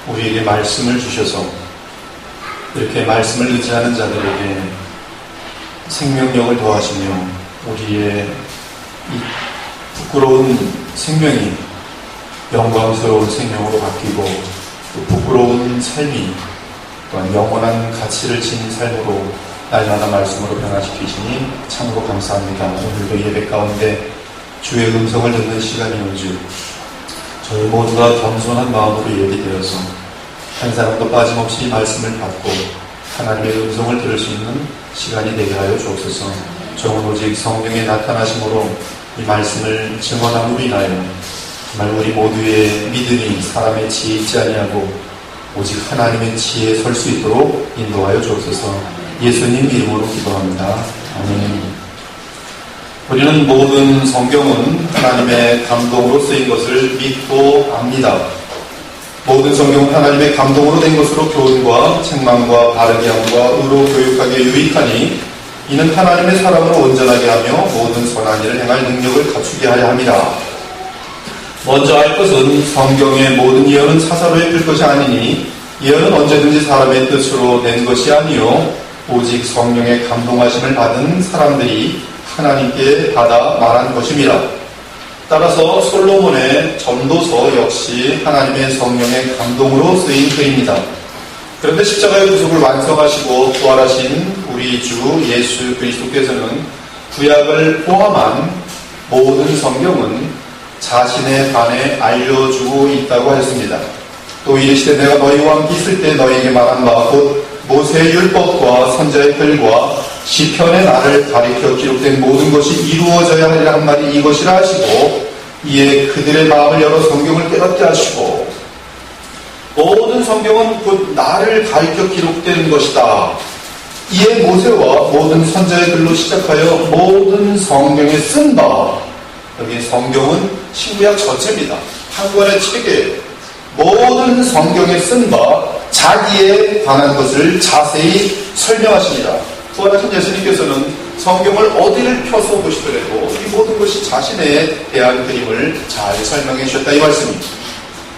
우리에게 말씀을 주셔서 이렇게 말씀을 의지하는 자들에게 생명력을 더하시며 우리의 이 부끄러운 생명이 영광스러운 생명으로 바뀌고 또 부끄러운 삶이 또한 영원한 가치를 지닌 삶으로 날마다 말씀으로 변화시키시니 참으로 감사합니다. 오늘도 예배 가운데 주의 음성을 듣는 시간이 온즉 저희 모두가 겸손한 마음으로 예비되어서 한 사람도 빠짐없이 말씀을 받고 하나님의 음성을 들을 수 있는 시간이 되게 하여 주옵소서. 저는 오직 성령의 나타나심으로 이 말씀을 증언함으로 인하여 정말 우리 모두의 믿음이 사람의 지혜에 있지 아니하고 오직 하나님의 지혜에 설 수 있도록 인도하여 주옵소서. 예수님 이름으로 기도합니다. 아멘. 우리는 모든 성경은 하나님의 감동으로 쓰인 것을 믿고 압니다. 모든 성경은 하나님의 감동으로 된 것으로 교훈과 책망과 바르게 함과 의로 교육하기에 유익하니 이는 하나님의 사람으로 온전하게 하며 모든 선한 일을 행할 능력을 갖추게 하려 합니다. 먼저 알 것은 성경의 모든 예언은 사사로의 필 것이 아니니 예언은 언제든지 사람의 뜻으로 낸 것이 아니요 오직 성령의 감동하심을 받은 사람들이 하나님께 받아 말한 것입니다. 따라서 솔로몬의 전도서 역시 하나님의 성령의 감동으로 쓰인 글입니다. 그런데 십자가의 구속을 완성하시고 부활하신 우리 주 예수 그리스도께서는 구약을 포함한 모든 성경은 자신에 관해 알려주고 있다고 했습니다. 또 이르시되 내가 너희와 함께 있을 때 너희에게 말한 바 곧 모세의 율법과 선지자의 글과 시편의 나를 가리켜 기록된 모든 것이 이루어져야 하리라 한 말이 이것이라 하시고 이에 그들의 마음을 열어 성경을 깨닫게 하시고 모든 성경은 곧 나를 가리켜 기록된 것이다. 이에 모세와 모든 선지자의 글로 시작하여 모든 성경에 쓴 바, 여기 성경은 신구약 전체입니다. 한 권의 책에 모든 성경에 쓴 바 자기에 관한 것을 자세히 설명하십니다. 부활하신 예수님께서는 성경을 어디를 펴서 보시더라도 이 모든 것이 자신에 대한 그림을 잘 설명해 주셨다 이 말씀입니다.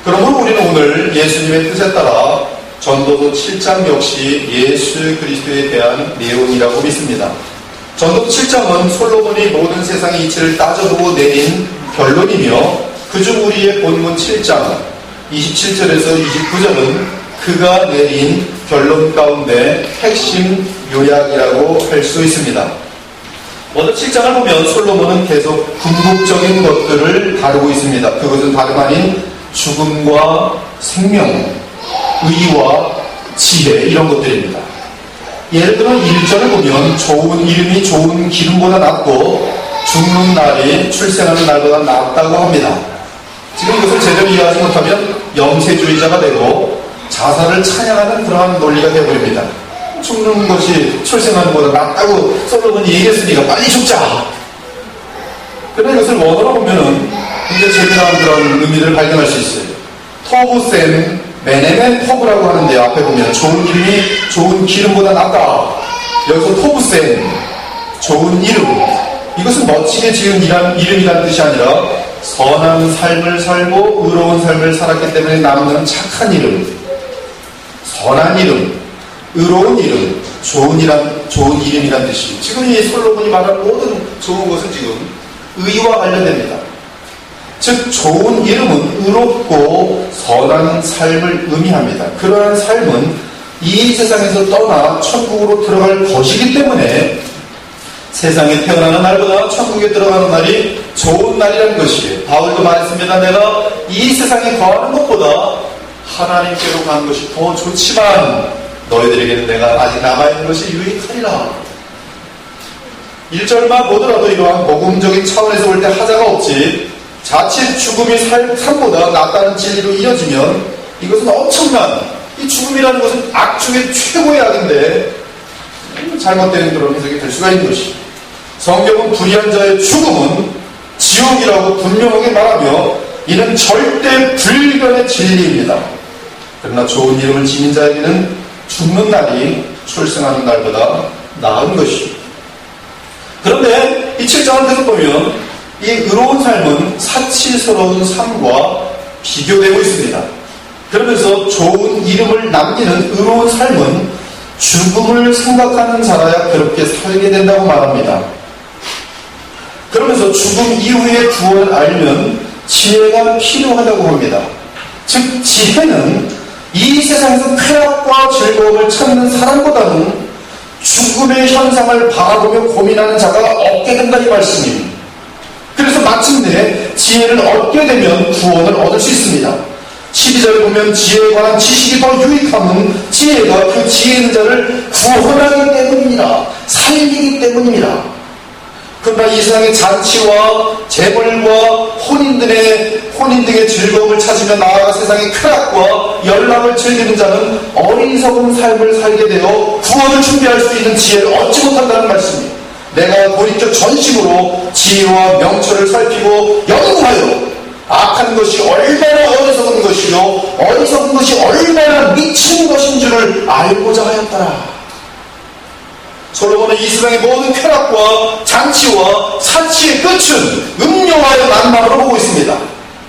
그러므로 우리는 오늘 예수님의 뜻에 따라 전도서 7장 역시 예수 그리스도에 대한 내용이라고 믿습니다. 전도서 7장은 솔로몬이 모든 세상의 이치를 따져보고 내린 결론이며 그중 우리의 본문 7장 27절에서 29절은 그가 내린 결론 가운데 핵심 요약이라고 할 수 있습니다. 먼저 7장을 보면 솔로몬은 계속 궁극적인 것들을 다루고 있습니다. 그것은 다름 아닌 죽음과 생명, 의와 지혜 이런 것들입니다. 예를 들어 1절을 보면 좋은 이름이 좋은 기름보다 낫고 죽는 날이 출생하는 날보다 낫다고 합니다. 지금 이것을 제대로 이해하지 못하면 영세주의자가 되고 자살을 찬양하는 그러한 논리가 되어버립니다. 죽는 것이 출생하는 것보다 낫다고 솔로몬이 얘기했으니까 빨리 죽자. 그런데 이것을 원어로 보면은 굉장히 재미난 그런 의미를 발견할 수 있어요. 터부센 메네멘 터부라고 하는데 앞에 보면 좋은 이름이 좋은 기름보다 낫다. 여기서 터부센 좋은 이름, 이것은 멋지게 지은 이름이라는 뜻이 아니라 선한 삶을 살고 의로운 삶을 살았기 때문에 남는 착한 이름, 선한 이름, 의로운 이름, 좋은 이름이란 뜻이 지금 이 솔로몬이 말한 모든 좋은 것은 지금 의와 관련됩니다. 즉 좋은 이름은 의롭고 선한 삶을 의미합니다. 그러한 삶은 이 세상에서 떠나 천국으로 들어갈 것이기 때문에 세상에 태어나는 날보다 천국에 들어가는 날이 좋은 날이라는 것이에요. 바울도 말했습니다. 내가 이 세상에 거하는 것보다 하나님께로 가는 것이 더 좋지만 너희들에게는 내가 아직 남아있는 것이 유익하리라. 1절만 보더라도 이러한 복음적인 차원에서 볼 때 하자가 없지 자칫 죽음이 삶보다 낫다는 진리로 이어지면 이것은 엄청난, 이 죽음이라는 것은 악 중에 최고의 악인데 잘못된 그런 해석이 될 수가 있는 것이. 성경은 불의한 자의 죽음은 지옥이라고 분명하게 말하며 이는 절대 불변의 진리입니다. 그러나 좋은 이름을 지닌 자에게는 죽는 날이 출생하는 날보다 나은 것이죠. 그런데 이 7장을 계속 보면 이 의로운 삶은 사치스러운 삶과 비교되고 있습니다. 그러면서 좋은 이름을 남기는 의로운 삶은 죽음을 생각하는 자라야 그렇게 살게 된다고 말합니다. 그러면서 죽음 이후의 구원을 알면 지혜가 필요하다고 합니다. 즉 지혜는 이 세상에서 쾌락과 즐거움을 찾는 사람보다는 죽음의 현상을 바라보며 고민하는 자가 얻게 된다 이 말씀입니다. 그래서 마침내 지혜를 얻게 되면 구원을 얻을 수 있습니다. 12절에 보면 지혜에 관한 지식이 더 유익함은 지혜가 그 지혜 있는 자를 구원하기 때문입니다. 살리기 때문입니다. 그러나 이 세상의 잔치와 재물과 혼인 등의 즐거움을 찾으며 나아가 세상의 쾌락과 연락을 즐기는 자는 어리석은 삶을 살게 되어 구원을 준비할 수 있는 지혜를 얻지 못한다는 말씀입니다. 내가 돌이켜 전심으로 지혜와 명철을 살피고 연구하여 악한 것이 얼마나 어리석은 것이요 어리석은 것이 얼마나 미친 것인 줄을 알고자 하였더라. 솔로몬은 이 세상의 모든 쾌락과 잔치와 사치의 끝은 음료와의 만남으로 보고 있습니다.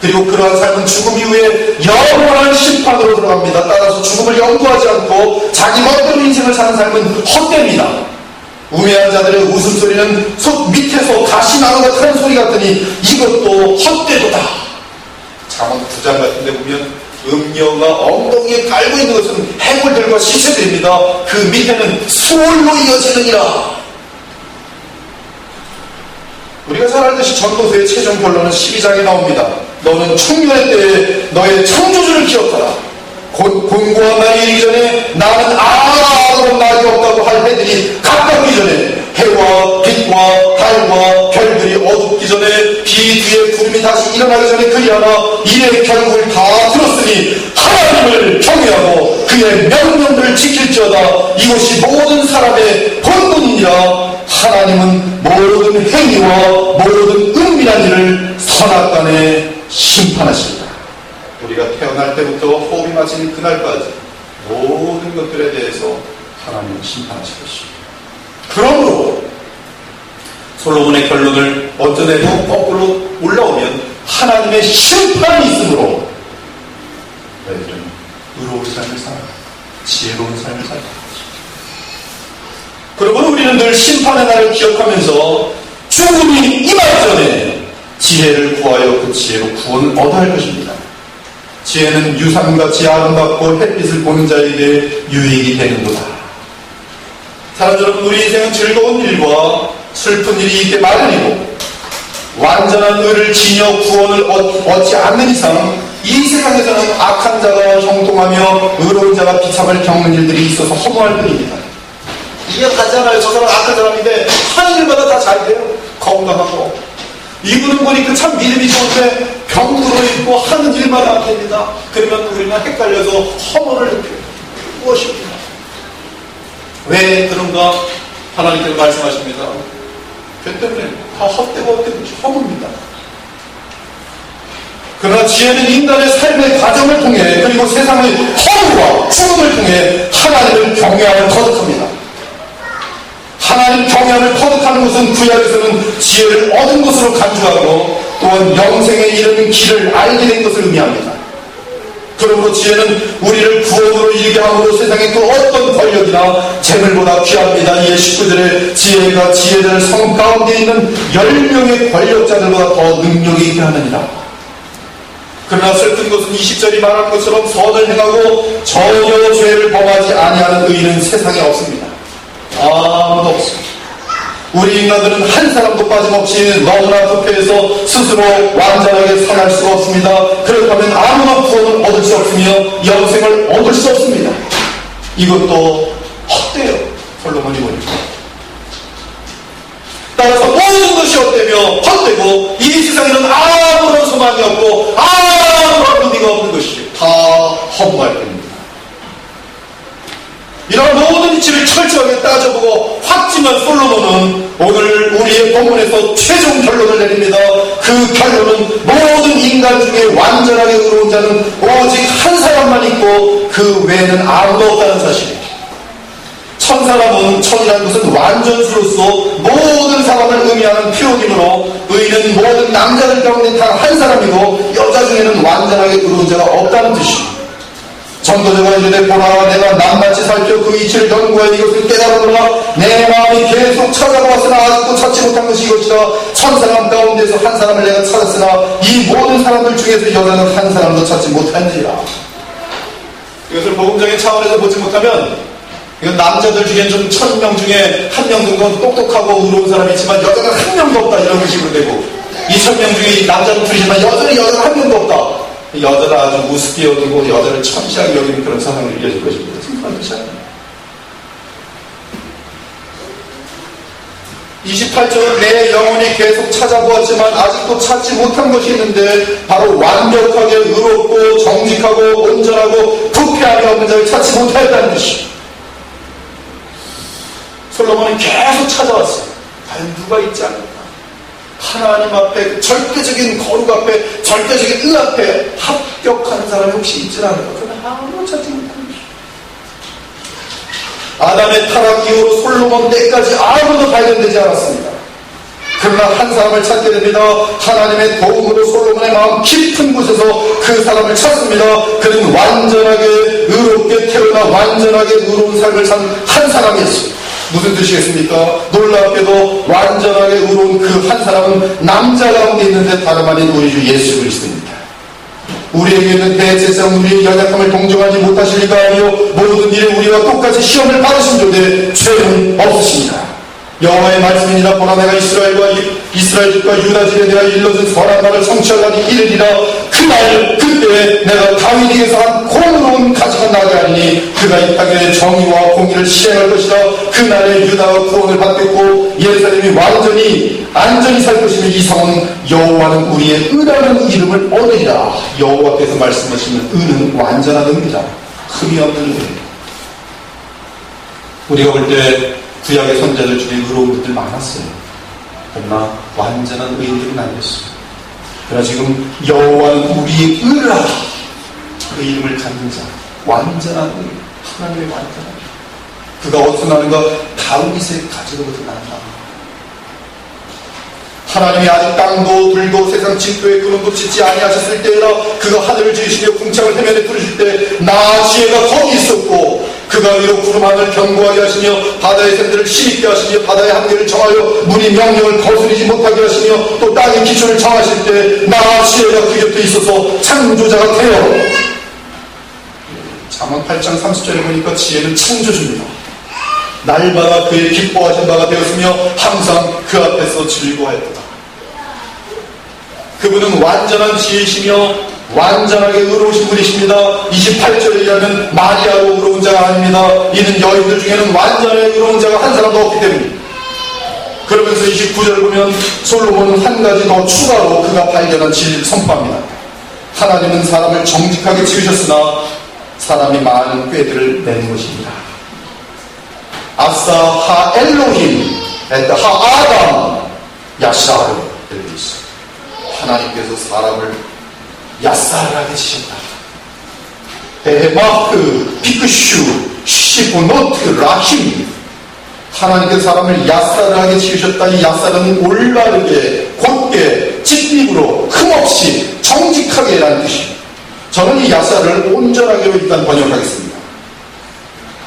그리고 그러한 삶은 죽음 이후에 영원한 심판으로 들어갑니다. 따라서 죽음을 연구하지 않고 자기 멋대로 인생을 사는 삶은 헛됩니다. 우매한 자들의 웃음소리는 속 밑에서 가시 나무가 타는 소리 같으니 이것도 헛되도다. 잠언 9장 같은 데 보면 음녀가 엉덩이에 깔고 있는 것은 해골들과 시체들입니다. 그 밑에는 수월로 이어지느니라. 우리가 잘 알듯이 전도서의 최종 결론은 12장에 나옵니다. 너는 청년의 때에 너의 창조주를 기억하라. 곧 곤고한 날이 이르기 전에 나는 아무런 날이 없다고 할 해들이 가깝기 전에 해와 빛과 달과 별들이 어둡기 전에 비 뒤에 구름이 다시 일어나기 전에 그리하나 이의 결국을 다 들었으니 하나님을 경외하고 그의 명령들을 지킬지어다. 이것이 모든 사람의 본분이니라. 하나님은 모든 행위와 모든 은밀한 일을 선악간에 심판하십니다. 우리가 태어날 때부터 호흡이 마치는 그날까지 모든 것들에 대해서 하나님은 심판하실 것입니다. 그러므로 솔로몬의 결론을 얻어내고 거꾸로 올라오면 하나님의 심판이 있으므로 너희들은 의로운 삶을 살아 지혜로운 삶을 살아. 그러므로 우리는 늘 심판의 날을 기억하면서 죽음이 임하기 전에 지혜를 구하여 그 지혜로 구원을 얻어야 할 것입니다. 지혜는 유산같이 아름답고 햇빛을 보는 자에게 유익이 되는도다. 사람 여러분, 우리 인생은 즐거운 일과 슬픈 일이 있게 마련이고 완전한 의를 지녀 구원을 얻지 않는 이상 이 세상에서는 악한 자가 형통하며 의로운 자가 비참을 겪는 일들이 있어서 허무할 뿐입니다. 이해가잖아요. 저 사람 악한 사람인데 하는 일마다 다 잘 돼요. 건강하고 이분은 보니까 참 믿음이 좋은데 병들어 있고 하는 일마다 안 됩니다. 그러면 우리는 헷갈려서 허물을 느껴요. 무엇입니까? 왜 그런가? 하나님께서 말씀하십니다. 그 때문에 다 헛되고 허무입니다. 그러나 지혜는 인간의 삶의 과정을 통해 그리고 세상의 허물과 죽음을 통해 하나님을 경외함을 터득합니다. 하나님 경외함을 터득하는 것은 구약에서는 지혜를 얻은 것으로 간주하고 또한 영생에 이르는 길을 알게 된 것을 의미합니다. 그러므로 지혜는 우리를 구원으로 이르게 함으로 세상의 그 어떤 권력이나 재물보다 귀합니다. 이에 19절에 지혜가 지혜자를 성 가운데 있는 10명의 권력자들보다 더 능력이 있게 하느니라. 그러나 슬픈 것은 20절이 말한 것처럼 선을 행하고 전혀 죄를 범하지 아니하는 의인은 세상에 없습니다. 아무도 없습니다. 우리 인간들은 한 사람도 빠짐없이 너무나 부패해서 스스로 완전하게 살아갈 수가 없습니다. 그렇다면 아무나 구원을 얻을 수 없으며 영생을 얻을 수 없습니다. 이것도 헛되요. 솔로몬이 보니까. 따라서 모든 것이 헛되며 헛되고 이 세상에는 아무런 소망이 없고 아무런 의미가 없는 것이 다 허무할 뿐입니다. 이런 모든 이치를 철저하게 따져보고 확증한 솔로몬은 오늘 우리의 본문에서 최종 결론을 내립니다. 그 결론은 모든 인간 중에 완전하게 의로운 자는 오직 한 사람만 있고 그 외에는 아무도 없다는 사실입니다. 천사라는 천이라는 것은 완전수로서 모든 사람을 의미하는 표현이므로 의인은 모든 남자들 가운데 단 한 사람이고 여자 중에는 완전하게 의로운 자가 없다는 뜻입니다. 전도자가 이르되 보라 내가 낱낱이 살펴 그 이치를 연구하여 이것을 깨달으노라. 내 마음이 계속 찾아보았으나 아직도 찾지 못한 것이 이것이라. 천사람 가운데서 한 사람을 내가 찾았으나 이 모든 사람들 중에서 여자는 한 사람도 찾지 못한지라. 이것을 복음적인 차원에서 보지 못하면 이건 남자들 중엔 좀 1000명 중에 1명 정도 똑똑하고 의로운 사람이 있지만 여자가 한 명도 없다 이런 식으로 되고 2000명 중에 이 남자는 둘이지만 여전히 여자가 한 명도 없다. 여자를 아주 우습게 여기고 여자를 천시하게 여기는 그런 사상을 이어질 것입니다. simple 뜻이 아닙니다. 28절은 내 영혼이 계속 찾아보았지만 아직도 찾지 못한 것이 있는데 바로 완벽하게 의롭고 정직하고 온전하고 부패함이 없는 자를 찾지 못하였다는 뜻이에요. 솔로몬은 계속 찾아왔어요. 과연 누가 있지 않을까? 하나님 앞에 절대적인 거룩 앞에 절대적인 의 앞에 합격한 사람이 혹시 있지 않을까? 그러나 아무도 찾지 못한 것이에요. 아담의 타락 이후로 솔로몬 때까지 아무도 발견되지 않았습니다. 그러나 한 사람을 찾게 됩니다. 하나님의 도움으로 솔로몬의 마음 깊은 곳에서 그 사람을 찾습니다. 그는 완전하게 의롭게 태어나 완전하게 의로운 삶을 산 한 사람이었습니다. 무슨 뜻이겠습니까? 놀랍게도 완전하게 의로운 그 한 사람은 남자 가운데 있는데 다름 아닌 우리 주 예수 그리스도입니다. 우리에게는 대제사장 우리의 연약함을 동정하지 못하실 리가 아니요 모든 일에 우리와 똑같이 시험을 받으신 조대 죄는 없으십니다. 여호와의 말씀이니라. 보라 내가 이스라엘 집과 유다 집에 내가 일러준 선한 말을 성취하려니 이르리라. 그날 그때 내가 다윗에게서 한 공의로운 가지가 나게 하리니 그가 이 땅에 정의와 공의를 실행할 것이라. 그날에 유다가 구원을 받겠고 예루살렘이 완전히 안전히 살 것이며 이 성은 여호와는 우리의 의라는 이름을 얻으리라. 여호와께서 말씀하시는 의는 완전한 의입니다. 흠이 없는 의입니다. 우리가 볼 때 구약의 선자들 중에 의로운 분들 많았어요. 그러나 완전한 의인들은 아니었어요. 그러나 지금 여호와는 우리의 의라. 그 이름을 갖는 자, 완전한 의, 하나님의 완전한 의. 그가 어디서 나는가? 다윗의 가지로부터 난다. 하나님이 아직 땅도 들도 세상 진도에 구름도 짓지 아니하셨을 때에라. 그가 하늘을 지으시며 궁창을 해면에 부르실 때 나 지혜가 거기 있었고 그가 위로 구름 하늘 견고하게 하시며 바다의 샘들을 힘있게 하시며 바다의 한계를 정하여 문이 명령을 거스르지 못하게 하시며 또 땅의 기초를 정하실 때 나 지혜가 그 곁에 있어서 창조자가 되어. 잠언 8장 30절에 보니까 지혜는 창조주입니다. 날마다 그의 기뻐하신 바가 되었으며 항상 그 앞에서 즐거워했다. 그분은 완전한 지혜이시며 완전하게 의로우신 분이십니다. 28절에 의하면 마리아로 의로운 자가 아닙니다. 이는 여인들 중에는 완전하게 의로운 자가 한 사람도 없기 때문입니다. 그러면서 29절을 보면 솔로몬은 한 가지 더 추가로 그가 발견한 진리를 선포합니다. 하나님은 사람을 정직하게 지으셨으나 사람이 많은 꾀들을 내는 것입니다. 아싸 하 엘로힘 에따 하 아담 야샤르 이렇게 있어요. 하나님께서 사람을 야사르하게 지셨다. 에마크 피크슈 시보노트 라힘. 하나님께서 사람을 야사르하게 지으셨다. 이 야사르는 올바르게 곧게 찢입으로 흠없이 정직하게 라는 뜻이에요. 저는 이 야사르를 온전하게로 일단 번역하겠습니다.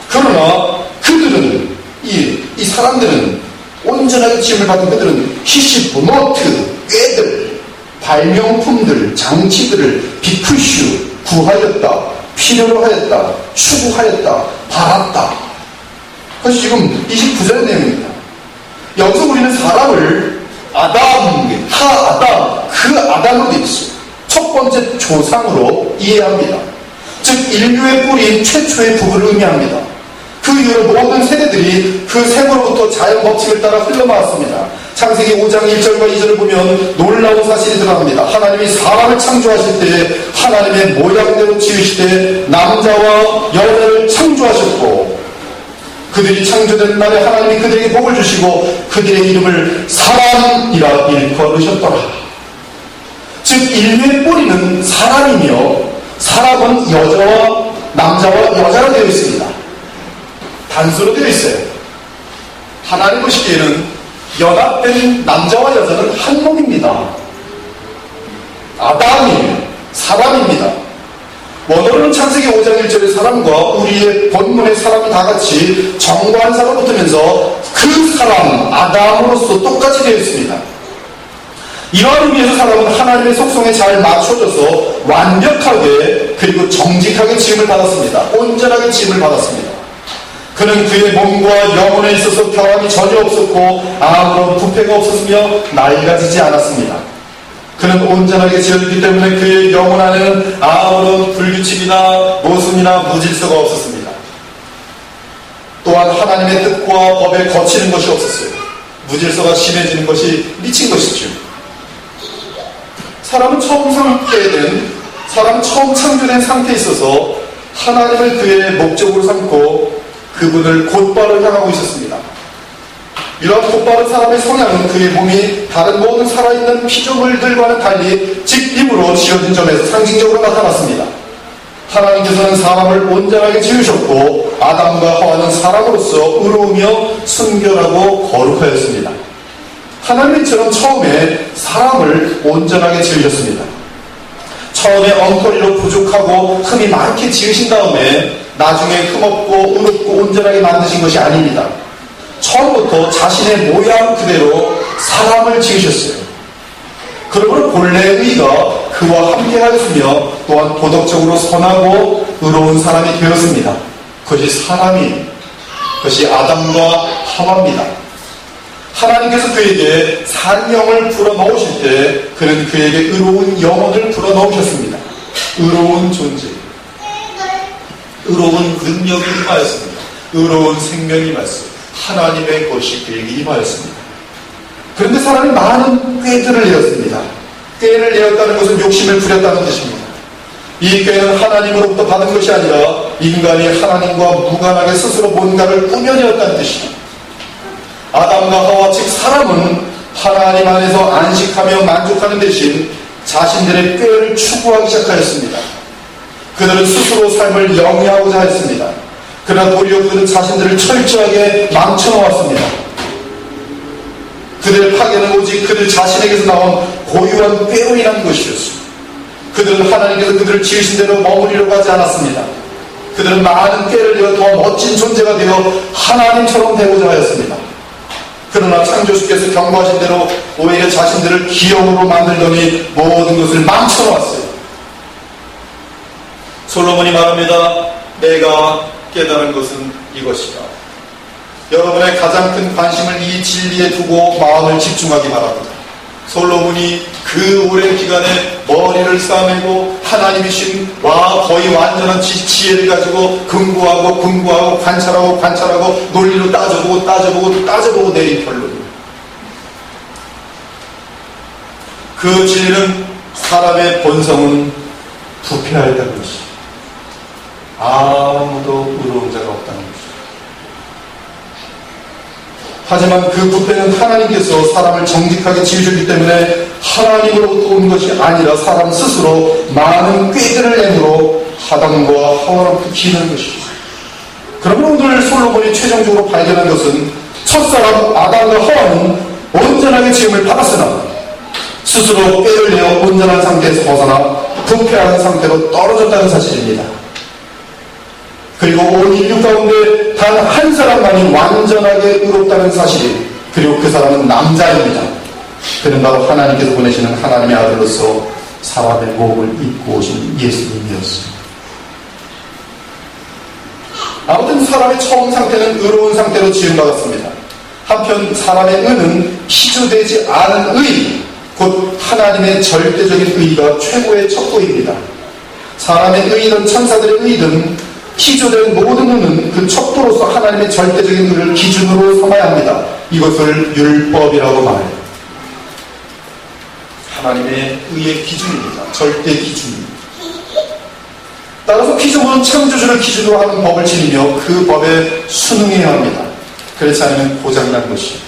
그러나 그들은 이 사람들은 온전하게 지음을 받은 그들은 히시보노트 꾀들 발명품들 장치들을 비크슈 구하였다 필요로 하였다 추구하였다 바랐다. 그래서 지금 29절의 내용입니다. 여기서 우리는 사람을 아담 하 아담 그 아담으로 되어 있어요. 첫 번째 조상으로 이해합니다. 즉 인류의 뿌리인 최초의 부부를 의미합니다. 그 이후로 모든 세대들이 그 셈으로부터 자연 법칙을 따라 흘러나왔습니다. 창세기 5장 1절과 2절을 보면 놀라운 사실이 드러납니다. 하나님이 사람을 창조하실 때 하나님의 모양대로 지으시되 남자와 여자를 창조하셨고 그들이 창조된 날에 하나님이 그들에게 복을 주시고 그들의 이름을 사람이라 일컬으셨더라. 즉 인류의 뿌리는 사람이며 사람은 여자와 남자와 여자가 되어 있습니다. 단수로 되어 있어요. 하나님 보시기에는 연합된 남자와 여자는 한 몸입니다. 아담이 사람입니다. 언어로는 창세기 5장 1절의 사람과 우리의 본문의 사람이 다 같이 정관사가 붙으면서 그 사람 아담으로서 똑같이 되어 있습니다. 이러한 의미에서 사람은 하나님의 속성에 잘 맞춰져서 완벽하게 그리고 정직하게 지음을 받았습니다. 온전하게 지음을 받았습니다. 그는 그의 몸과 영혼에 있어서 결함이 전혀 없었고 아무런 부패가 없었으며 나이가 지지 않았습니다. 그는 온전하게 지어졌기 때문에 그의 영혼 안에는 아무런 불규칙이나 모순이나 무질서가 없었습니다. 또한 하나님의 뜻과 법에 거치는 것이 없었어요. 무질서가 심해지는 것이 미친 것이죠. 사람은 처음 창조된 상태에 있어서 하나님을 그의 목적으로 삼고 그분을 곧바로 향하고 있었습니다. 이러한 곧바른 사람의 성향은 그의 몸이 다른 모든 살아있는 피조물들과는 달리 직립으로 지어진 점에서 상징적으로 나타났습니다. 하나님께서는 사람을 온전하게 지으셨고 아담과 하와는 사람으로서 의로우며 순결하고 거룩하였습니다. 하나님처럼 처음에 사람을 온전하게 지으셨습니다. 처음에 엉터리로 부족하고 흠이 많게 지으신 다음에 나중에 흠없고 의롭고 온전하게 만드신 것이 아닙니다. 처음부터 자신의 모양 그대로 사람을 지으셨어요. 그러므로 본래의 의가 그와 함께하였으며 또한 도덕적으로 선하고 의로운 사람이 되었습니다. 그것이 아담과 하와입니다. 하나님께서 그에게 산영을 불어넣으실 때 그는 그에게 의로운 영혼을 불어넣으셨습니다. 의로운 존재, 의로운 능력이 임하였습니다. 의로운 생명이 임하였습니다. 하나님의 것이 그에게 임하였습니다. 그런데 사람이 많은 꾀들을 내었습니다. 꾀를 내었다는 것은 욕심을 부렸다는 뜻입니다. 이 꾀는 하나님으로부터 받은 것이 아니라 인간이 하나님과 무관하게 스스로 뭔가를 꾸며내었다는 뜻입니다. 아담과 하와 즉 사람은 하나님 안에서 안식하며 만족하는 대신 자신들의 꾀를 추구하기 시작하였습니다. 그들은 스스로 삶을 영위하고자 했습니다. 그러나 도리어 그들은 자신들을 철저하게 망쳐놓았습니다. 그들의 파괴는 오직 그들 자신에게서 나온 고유한 꾀로 인한 것이었습니다. 그들은 하나님께서 그들을 지으신 대로 머무리려고 하지 않았습니다. 그들은 많은 꾀를 내어 더 멋진 존재가 되어 하나님처럼 되고자 하였습니다. 그러나 창조주께서 경고하신 대로 오히려 자신들을 기형으로 만들더니 모든 것을 망쳐놓았어요. 솔로몬이 말합니다. 내가 깨달은 것은 이것이다. 여러분의 가장 큰 관심을 이 진리에 두고 마음을 집중하기 바랍니다. 솔로몬이 그 오랜 기간에 머리를 싸매고 하나님이신 거의 완전한 지혜를 가지고 근거하고 관찰하고 논리로 따져보고 내린 결론입니다. 그 진리는 사람의 본성은 부패하였다는 것입니다. 아무도 의로운 자가 없다는 것입니다. 하지만 그 부패는 하나님께서 사람을 정직하게 지으셨기 때문에 하나님으로부터 온 것이 아니라 사람 스스로 많은 꾀들을 내므로 아담과 하와로부터 기는 것입니다. 그러면 오늘 솔로몬이 최종적으로 발견한 것은 첫사람 아담과 하와는 온전하게 지음을 받았으나 스스로 꾀를 내어 온전한 상태에서 벗어나 부패한 상태로 떨어졌다는 사실입니다. 그리고 온 인류 가운데 단 한 사람만이 완전하게 의롭다는 사실, 그리고 그 사람은 남자입니다. 그는 바로 하나님께서 보내시는 하나님의 아들로서 사람의 몸을 입고 오신 예수님이었습니다. 아무튼 사람의 처음 상태는 의로운 상태로 지음받았습니다. 한편 사람의 의는 피조되지 않은 의, 곧 하나님의 절대적인 의가 최고의 척도입니다. 사람의 의든 천사들의 의든 피조된 모든 의는 그 척도로서 하나님의 절대적인 의를 기준으로 삼아야 합니다. 이것을 율법이라고 말해요. 하나님의 의의 기준입니다. 절대 기준입니다. 따라서 피조물은 창조주를 기준으로 하는 법을 지니며 그 법에 순응해야 합니다. 그렇지 않으면 고장난 것입니다.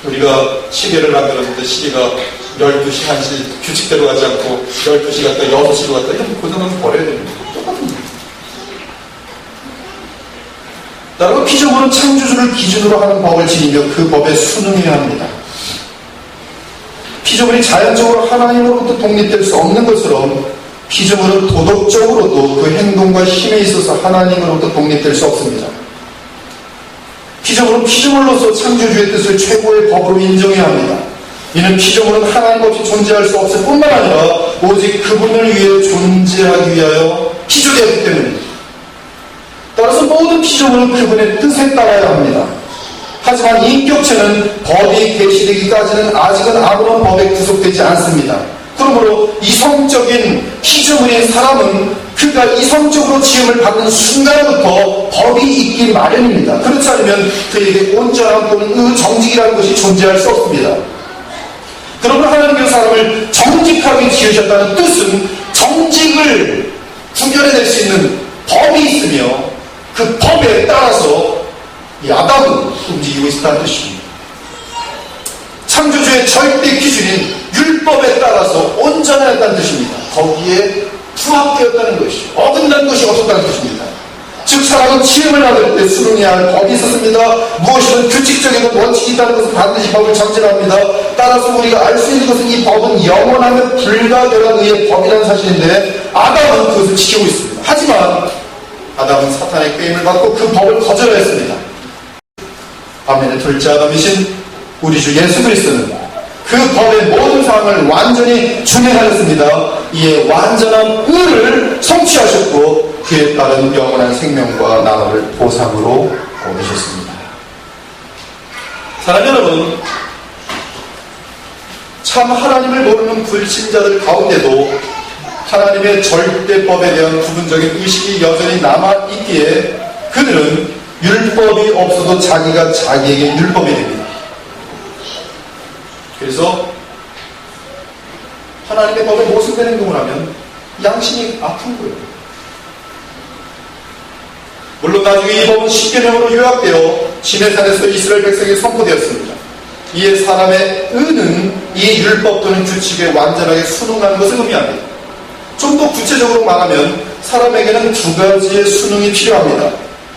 우리가 시계를 만들었는데 시계가 12시, 1시 규칙대로 가지 않고 12시 갔다 6시로 갔다 이런 고장나면 버려야 됩니다. 똑같은 거예요. 따라서 피조물은 창조주를 기준으로 하는 법을 지니며 그 법에 순응해야 합니다. 피조물이 자연적으로 하나님으로부터 독립될 수 없는 것처럼 피조물은 도덕적으로도 그 행동과 힘에 있어서 하나님으로부터 독립될 수 없습니다. 피조물은 피조물로서 창조주의 뜻을 최고의 법으로 인정해야 합니다. 이는 피조물은 하나님 없이 존재할 수 없을 뿐만 아니라 오직 그분을 위해 존재하기 위하여 피조되었기 때문입니다. 따라서 모든 피조물은 그분의 뜻에 따라야 합니다. 하지만 인격체는 법이 계시되기까지는 아직은 아무런 법에 구속되지 않습니다. 그러므로 이성적인 피조물인 사람은 그가 이성적으로 지음을 받는 순간부터 법이 있기 마련입니다. 그렇지 않으면 그에게 온전함 또는 정직이라는 것이 존재할 수 없습니다. 그러므로 하나님께서 사람을 정직하게 지으셨다는 뜻은 정직을 구별해낼 수 있는 법이 있으며 그 법에 따라서 이 아담은 움직이고 있다는 뜻입니다. 창조주의 절대 기준인 율법에 따라서 온전하였다는 뜻입니다. 거기에 부합되었다는 것이, 어긋난 것이 없었다는 뜻입니다. 즉 사람은 지음을 받을 때 수능해야 할 법이 있었습니다. 무엇이든 규칙적인 원칙이 있다는 것은 반드시 법을 정진합니다. 따라서 우리가 알 수 있는 것은 이 법은 영원하며 불가결한 의의 법이라는 사실인데 아담은 그것을 지키고 있습니다. 하지만 아담은 사탄의 꾀임을 받고 그 법을 거절했습니다. 반면에 둘째 아담이신 우리 주 예수 그리스도는 그 법의 모든 사항을 완전히 준행하였습니다. 이에 완전한 의를 성취하셨고 그에 따른 영원한 생명과 나라를 보상으로 얻으셨습니다. 사랑하는 여러분, 참 하나님을 모르는 불신자들 가운데도 하나님의 절대법에 대한 부분적인 의식이 여전히 남아있기에 그들은 율법이 없어도 자기가 자기에게 율법이 됩니다. 그래서 하나님의 법에 모순된 행동을 하면 양심이 아픈 거예요. 물론 나중에 이 법은 십계명으로 요약되어 시내산에서 이스라엘 백성에게 선포되었습니다. 이에 사람의 의는 이 율법 또는 규칙에 완전하게 순응하는 것을 의미합니다. 좀 더 구체적으로 말하면 사람에게는 두 가지의 순응이 필요합니다.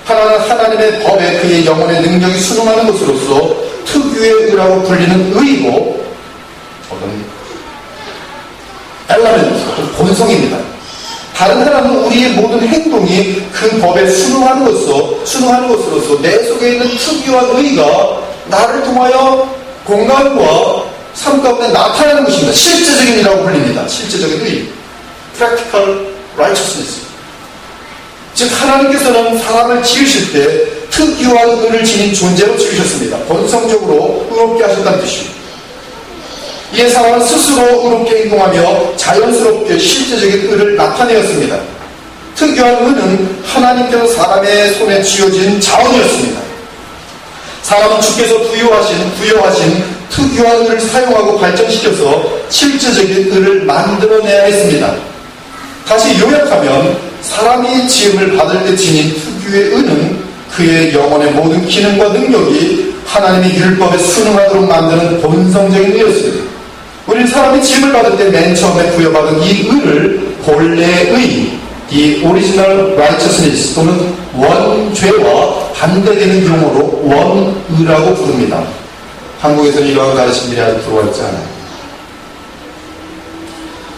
하나는 하나님의 법에 그의 영혼의 능력이 순응하는 것으로서 특유의 의라고 불리는 의이고, 저는 엘라멘트, 본성입니다. 다른 하나는 우리의 모든 행동이 그 법에 순응하는 것으로서 내 속에 있는 특유한 의가 나를 통하여 공간과 삶 가운데 나타나는 것입니다. 실제적인 의라고 불립니다. 실제적인 의, practical righteousness. 즉 하나님께서는 사람을 지으실 때 특유한 의를 지닌 존재로 지으셨습니다. 본성적으로 의롭게 하셨다는 뜻입니다. 이에 사람은 스스로 의롭게 행동하며 자연스럽게 실제적인 의를 나타내었습니다. 특유한 의는 하나님께서 사람의 손에 쥐어진 자원이었습니다. 사람은 주께서 부여하신 특유한 의를 사용하고 발전시켜서 실제적인 의를 만들어내야 했습니다. 다시 요약하면 사람이 지음을 받을 때 지닌 특유의 의는 그의 영혼의 모든 기능과 능력이 하나님의 율법에 순응하도록 만드는 본성적인 의였습니다. 우리는 사람이 지음을 받을 때 맨 처음에 부여받은 이 의를 본래의 의, 이 original righteousness 또는 원죄와 반대되는 용어로 원의라고 부릅니다. 한국에서는 이러한 가르침들이 아직 들어와 있지 않아요.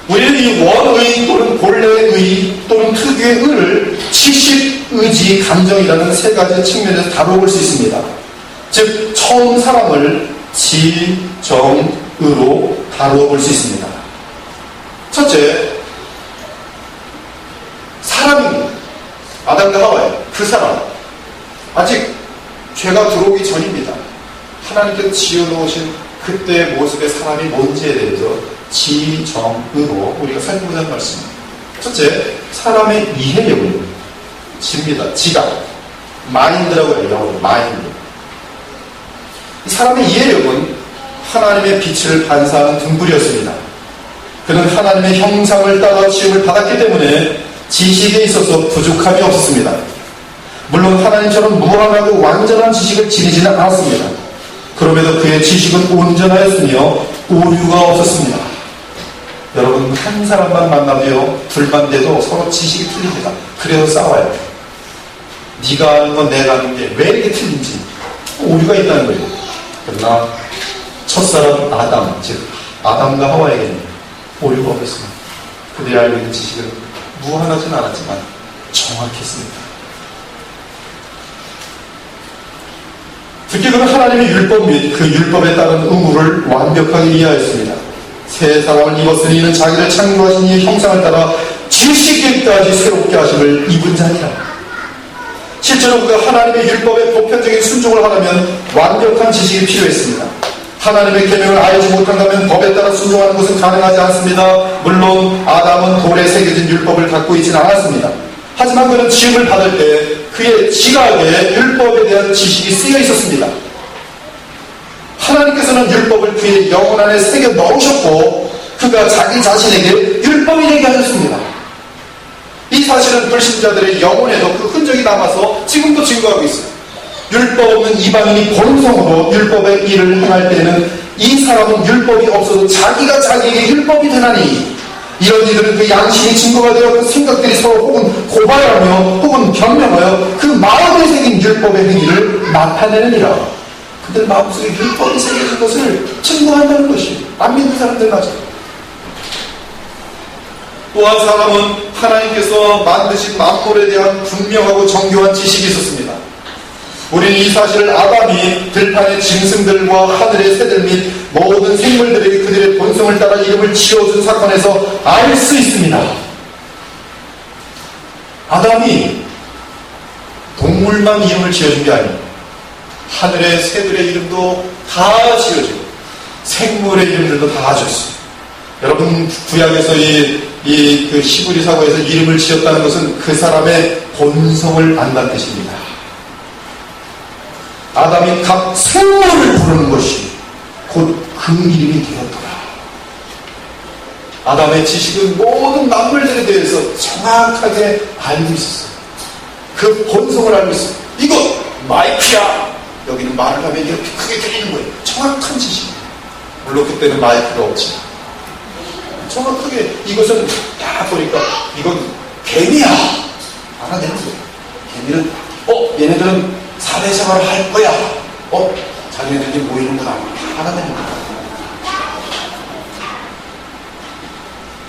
우리는 이 원의 또는 본래의 의 또는 특유의 의를 지식, 의지, 감정이라는 세 가지 측면에서 다뤄볼 수 있습니다. 즉 처음 사람을 지, 정, 의로 다루어 볼 수 있습니다. 첫째, 사람입니다. 아담과 하와예요. 그 사람. 아직 죄가 들어오기 전입니다. 하나님께서 지어놓으신 그때의 모습의 사람이 뭔지에 대해서 지, 정, 의로 우리가 살펴보자는 말씀입니다. 첫째, 사람의 이해력은 지입니다. 지각. 마인드라고 해요. 영어로 마인드. 사람의 이해력은 하나님의 빛을 반사하는 등불이었습니다. 그는 하나님의 형상을 따라 지음을 받았기 때문에 지식에 있어서 부족함이 없었습니다. 물론 하나님처럼 무한하고 완전한 지식을 지니지는 않았습니다. 그럼에도 그의 지식은 온전하였으며 오류가 없었습니다. 여러분, 한 사람만 만나도요, 둘만 돼도 서로 지식이 틀립니다. 그래서 싸워요. 네가 아는 건 내가 아는 게 왜 이렇게 틀린지 오류가 있다는 거예요. 그러나 첫사람 아담, 즉 아담과 하와에게는 오류가 없었습니다. 그들이 알고 있는 지식은 무한하진 않았지만 정확했습니다. 특히 그는 하나님의 율법 및 그 율법에 따른 의무를 완벽하게 이해하였습니다. 새 사람을 입었으니 이는 자기를 창조하신 이의 형상을 따라 지으시기까지 새롭게 하심을 입은 자니라. 실제로 그가 하나님의 율법에 보편적인 순종을 하려면 완벽한 지식이 필요했습니다. 하나님의 계명을 알지 못한다면 법에 따라 순종하는 것은 가능하지 않습니다. 물론 아담은 돌에 새겨진 율법을 갖고 있지는 않았습니다. 하지만 그는 지음을 받을 때 그의 지각에 율법에 대한 지식이 쓰여 있었습니다. 하나님께서는 율법을 그의 영혼 안에 새겨 넣으셨고 그가 자기 자신에게 율법이 되게 하셨습니다. 이 사실은 불신자들의 영혼에도 그 흔적이 남아서 지금도 증거하고 있어요. 율법 없는 이방인이 본성으로 율법의 일을 행할 때는 이 사람은 율법이 없어도 자기가 자기에게 율법이 되나니 이런 이들은 그 양심이 증거가 되어 그 생각들이 서로 혹은 고발하며 혹은 변명하여 그 마음에 새긴 율법의 행위를 나타내느니라. 그들 마음속에 율법이 새겨진 것을 증거한다는 것이 안 믿는 사람들 맞아요. 또한 사람은 하나님께서 만드신 만물에 대한 분명하고 정교한 지식이 있었습니다. 우리는 이 사실을 아담이 들판의 짐승들과 하늘의 새들 및 모든 생물들에게 그들의 본성을 따라 이름을 지어준 사건에서 알 수 있습니다. 아담이 동물만 이름을 지어준 게 아니에요. 하늘의 새들의 이름도 다 지어지고 생물의 이름들도 다 지었어요. 여러분 구약에서 그 히브리 사고에서 이름을 지었다는 것은 그 사람의 본성을 안다는 뜻입니다. 아담이 각 생물을 부르는 것이 곧 그 이름이 되었더라. 아담의 지식은 모든 만물들에 대해서 정확하게 알고 있었어요. 그 본성을 알고 있어요. 이거 마이크야. 여기는 말을 하면 이렇게 크게 들리는 거예요. 정확한 지식이에요. 물론 그때는 마이크가 없지. 정확하게 이것은 딱 보니까 이건 개미야. 알아내는 거예요. 개미는 얘네들은 사회생활을 할 거야. 자기네들이 모이는구나. 알아내는 거야.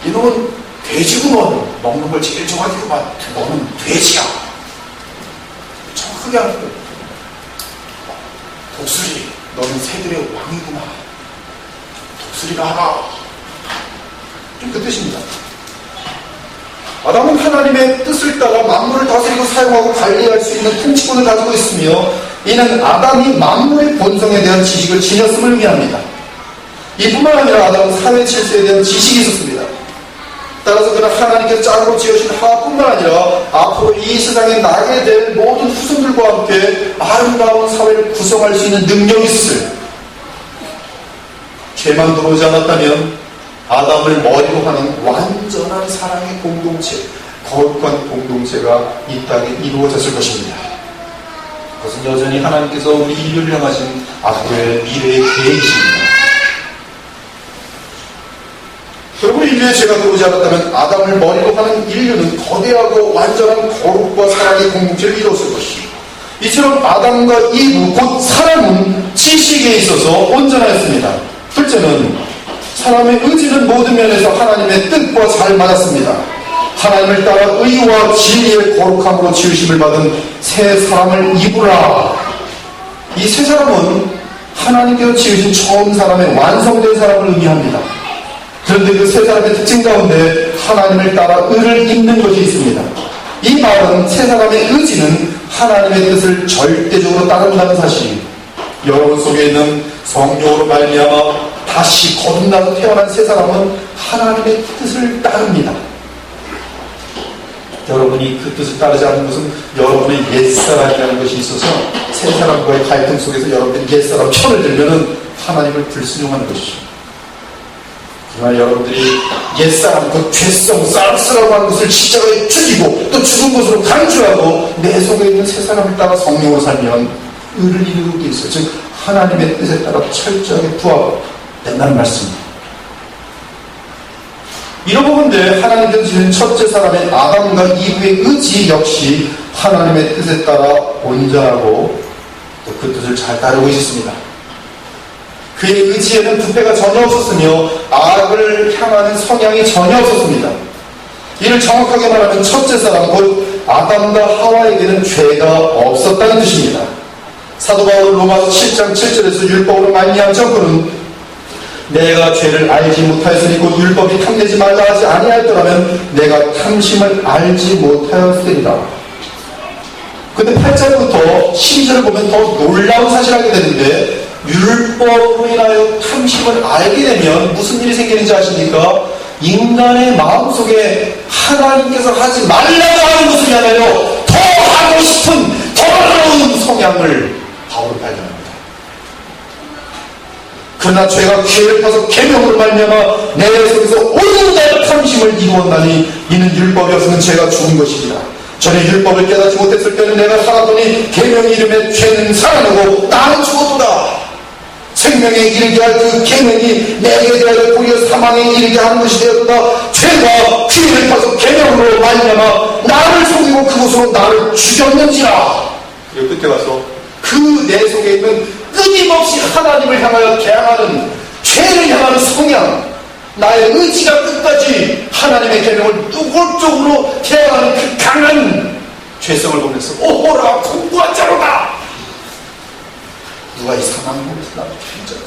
이놈은 돼지구먼. 먹는 걸 제일 정확히 봐. 너는 돼지야. 정확하게 하는 거예요. 독수리, 너는 새들의 왕이구나. 독수리가 하나. 좀 그 뜻입니다. 아담은 하나님의 뜻을 따라 만물을 다스리고 사용하고 관리할 수 있는 통치권을 가지고 있으며 이는 아담이 만물의 본성에 대한 지식을 지녔음을 의미합니다. 이뿐만 아니라 아담은 사회 질서에 대한 지식이 있었습니다. 따라서 그는 하나님께서 짝으로 지으신 하뿐만 아니라 앞으로 이 세상에 나게 될 모든 후손들과 함께 아름다운 사회를 구성할 수 있는 능력이 있었어요. 죄만 들어오지 않았다면 아담을 머리로 하는 완전한 사랑의 공동체, 거룩한 공동체가 이 땅에 이루어졌을 것입니다. 그것은 여전히 하나님께서 우리 인류를 향하신 앞으로의 미래의 계획이십니다. 여러분, 인류의 죄가 들어오지 않았다면 아담을 머리로 하는 인류는 거대하고 완전한 거룩과 사랑의 공동체를 이뤘을 것이고 이처럼 아담과 이브 곧 사람은 지식에 있어서 온전하였습니다. 둘째는 사람의 의지는 모든 면에서 하나님의 뜻과 잘 맞았습니다. 하나님을 따라 의와 진리의 거룩함으로 지으심을 받은 새 사람을 입으라. 이 새 사람은 하나님께서 지으신 처음 사람의 완성된 사람을 의미합니다. 그런데 그 새 사람의 특징 가운데 하나님을 따라 의를 입는 것이 있습니다. 이 말은 새 사람의 의지는 하나님의 뜻을 절대적으로 따른다는 사실입니다. 여러분 속에 있는 성령으로 말미암아 다시 거듭나서 태어난 새 사람은 하나님의 뜻을 따릅니다. 여러분이 그 뜻을 따르지 않는 것은 여러분의 옛사람이라는 것이 있어서 새 사람과의 갈등 속에서 여러분들이 옛사람 편을 들면은 하나님을 불순종하는 것이죠. 그러나 여러분들이 옛사람, 그 죄성, 쌀스라고 하는 것을 십자가에 죽이고 또 죽은 것으로 간주하고 내 속에 있는 새 사람을 따라 성령으로 살면 의를 이루게 돼 있어요. 즉 하나님의 뜻에 따라 철저하게 부합된다는 말씀입니다. 이러고 본데 하나님께서 주신 첫째 사람의 아담과 이브의 의지 역시 하나님의 뜻에 따라 온전하고 또 그 뜻을 잘 따르고 있었습니다. 그의 의지에는 부패가 전혀 없었으며 악을 향하는 성향이 전혀 없었습니다. 이를 정확하게 말하면 첫째 사람 곧 아담과 하와에게는 죄가 없었다는 뜻입니다. 사도 바울 로마서 7장 7절에서 율법으로 말미암은 그는 내가 죄를 알지 못하였으니 곧 율법이 탐내지 말라 하지 아니하였더라면 내가 탐심을 알지 못하였으리라. 근데 8절부터 12절을 보면 더 놀라운 사실을 알게 되는데 율법으로 인하여 탐심을 알게 되면 무슨 일이 생기는지 아십니까? 인간의 마음속에 하나님께서 하지 말라고 하는 것을 하나요 더 하고 싶은 더러운 성향을 바울은 발견합니다. 그러나 죄가 귀를 파서 계명으로 말미암아 내 속에서 온갖 탐심을 이루었나니 이는 율법이 없으면 죄가 죽은 것이니라. 전에 율법을 깨닫지 못했을 때는 내가 살았더니 계명이 이름에 죄는 살아나고 나는 죽었도다. 생명에 이르게 할 그 계명이 내게 대하여 도리어 사망에 이르게 하는 것이 되었다. 죄가 귀를 파서 계명으로 말미암아 나를 속이고 그곳으로 나를 죽였는지라. 그리고 끝에 가서 그 내 속에 있는 끊임없이 하나님을 향하여 개항하는 죄를 향하는 성향, 나의 의지가 끝까지 하나님의 계명을 노골적으로 대항하는 그 강한 죄성을 보면서 오호라 공부한 자로다. 누가 이 상황을 보면서 나를 진짜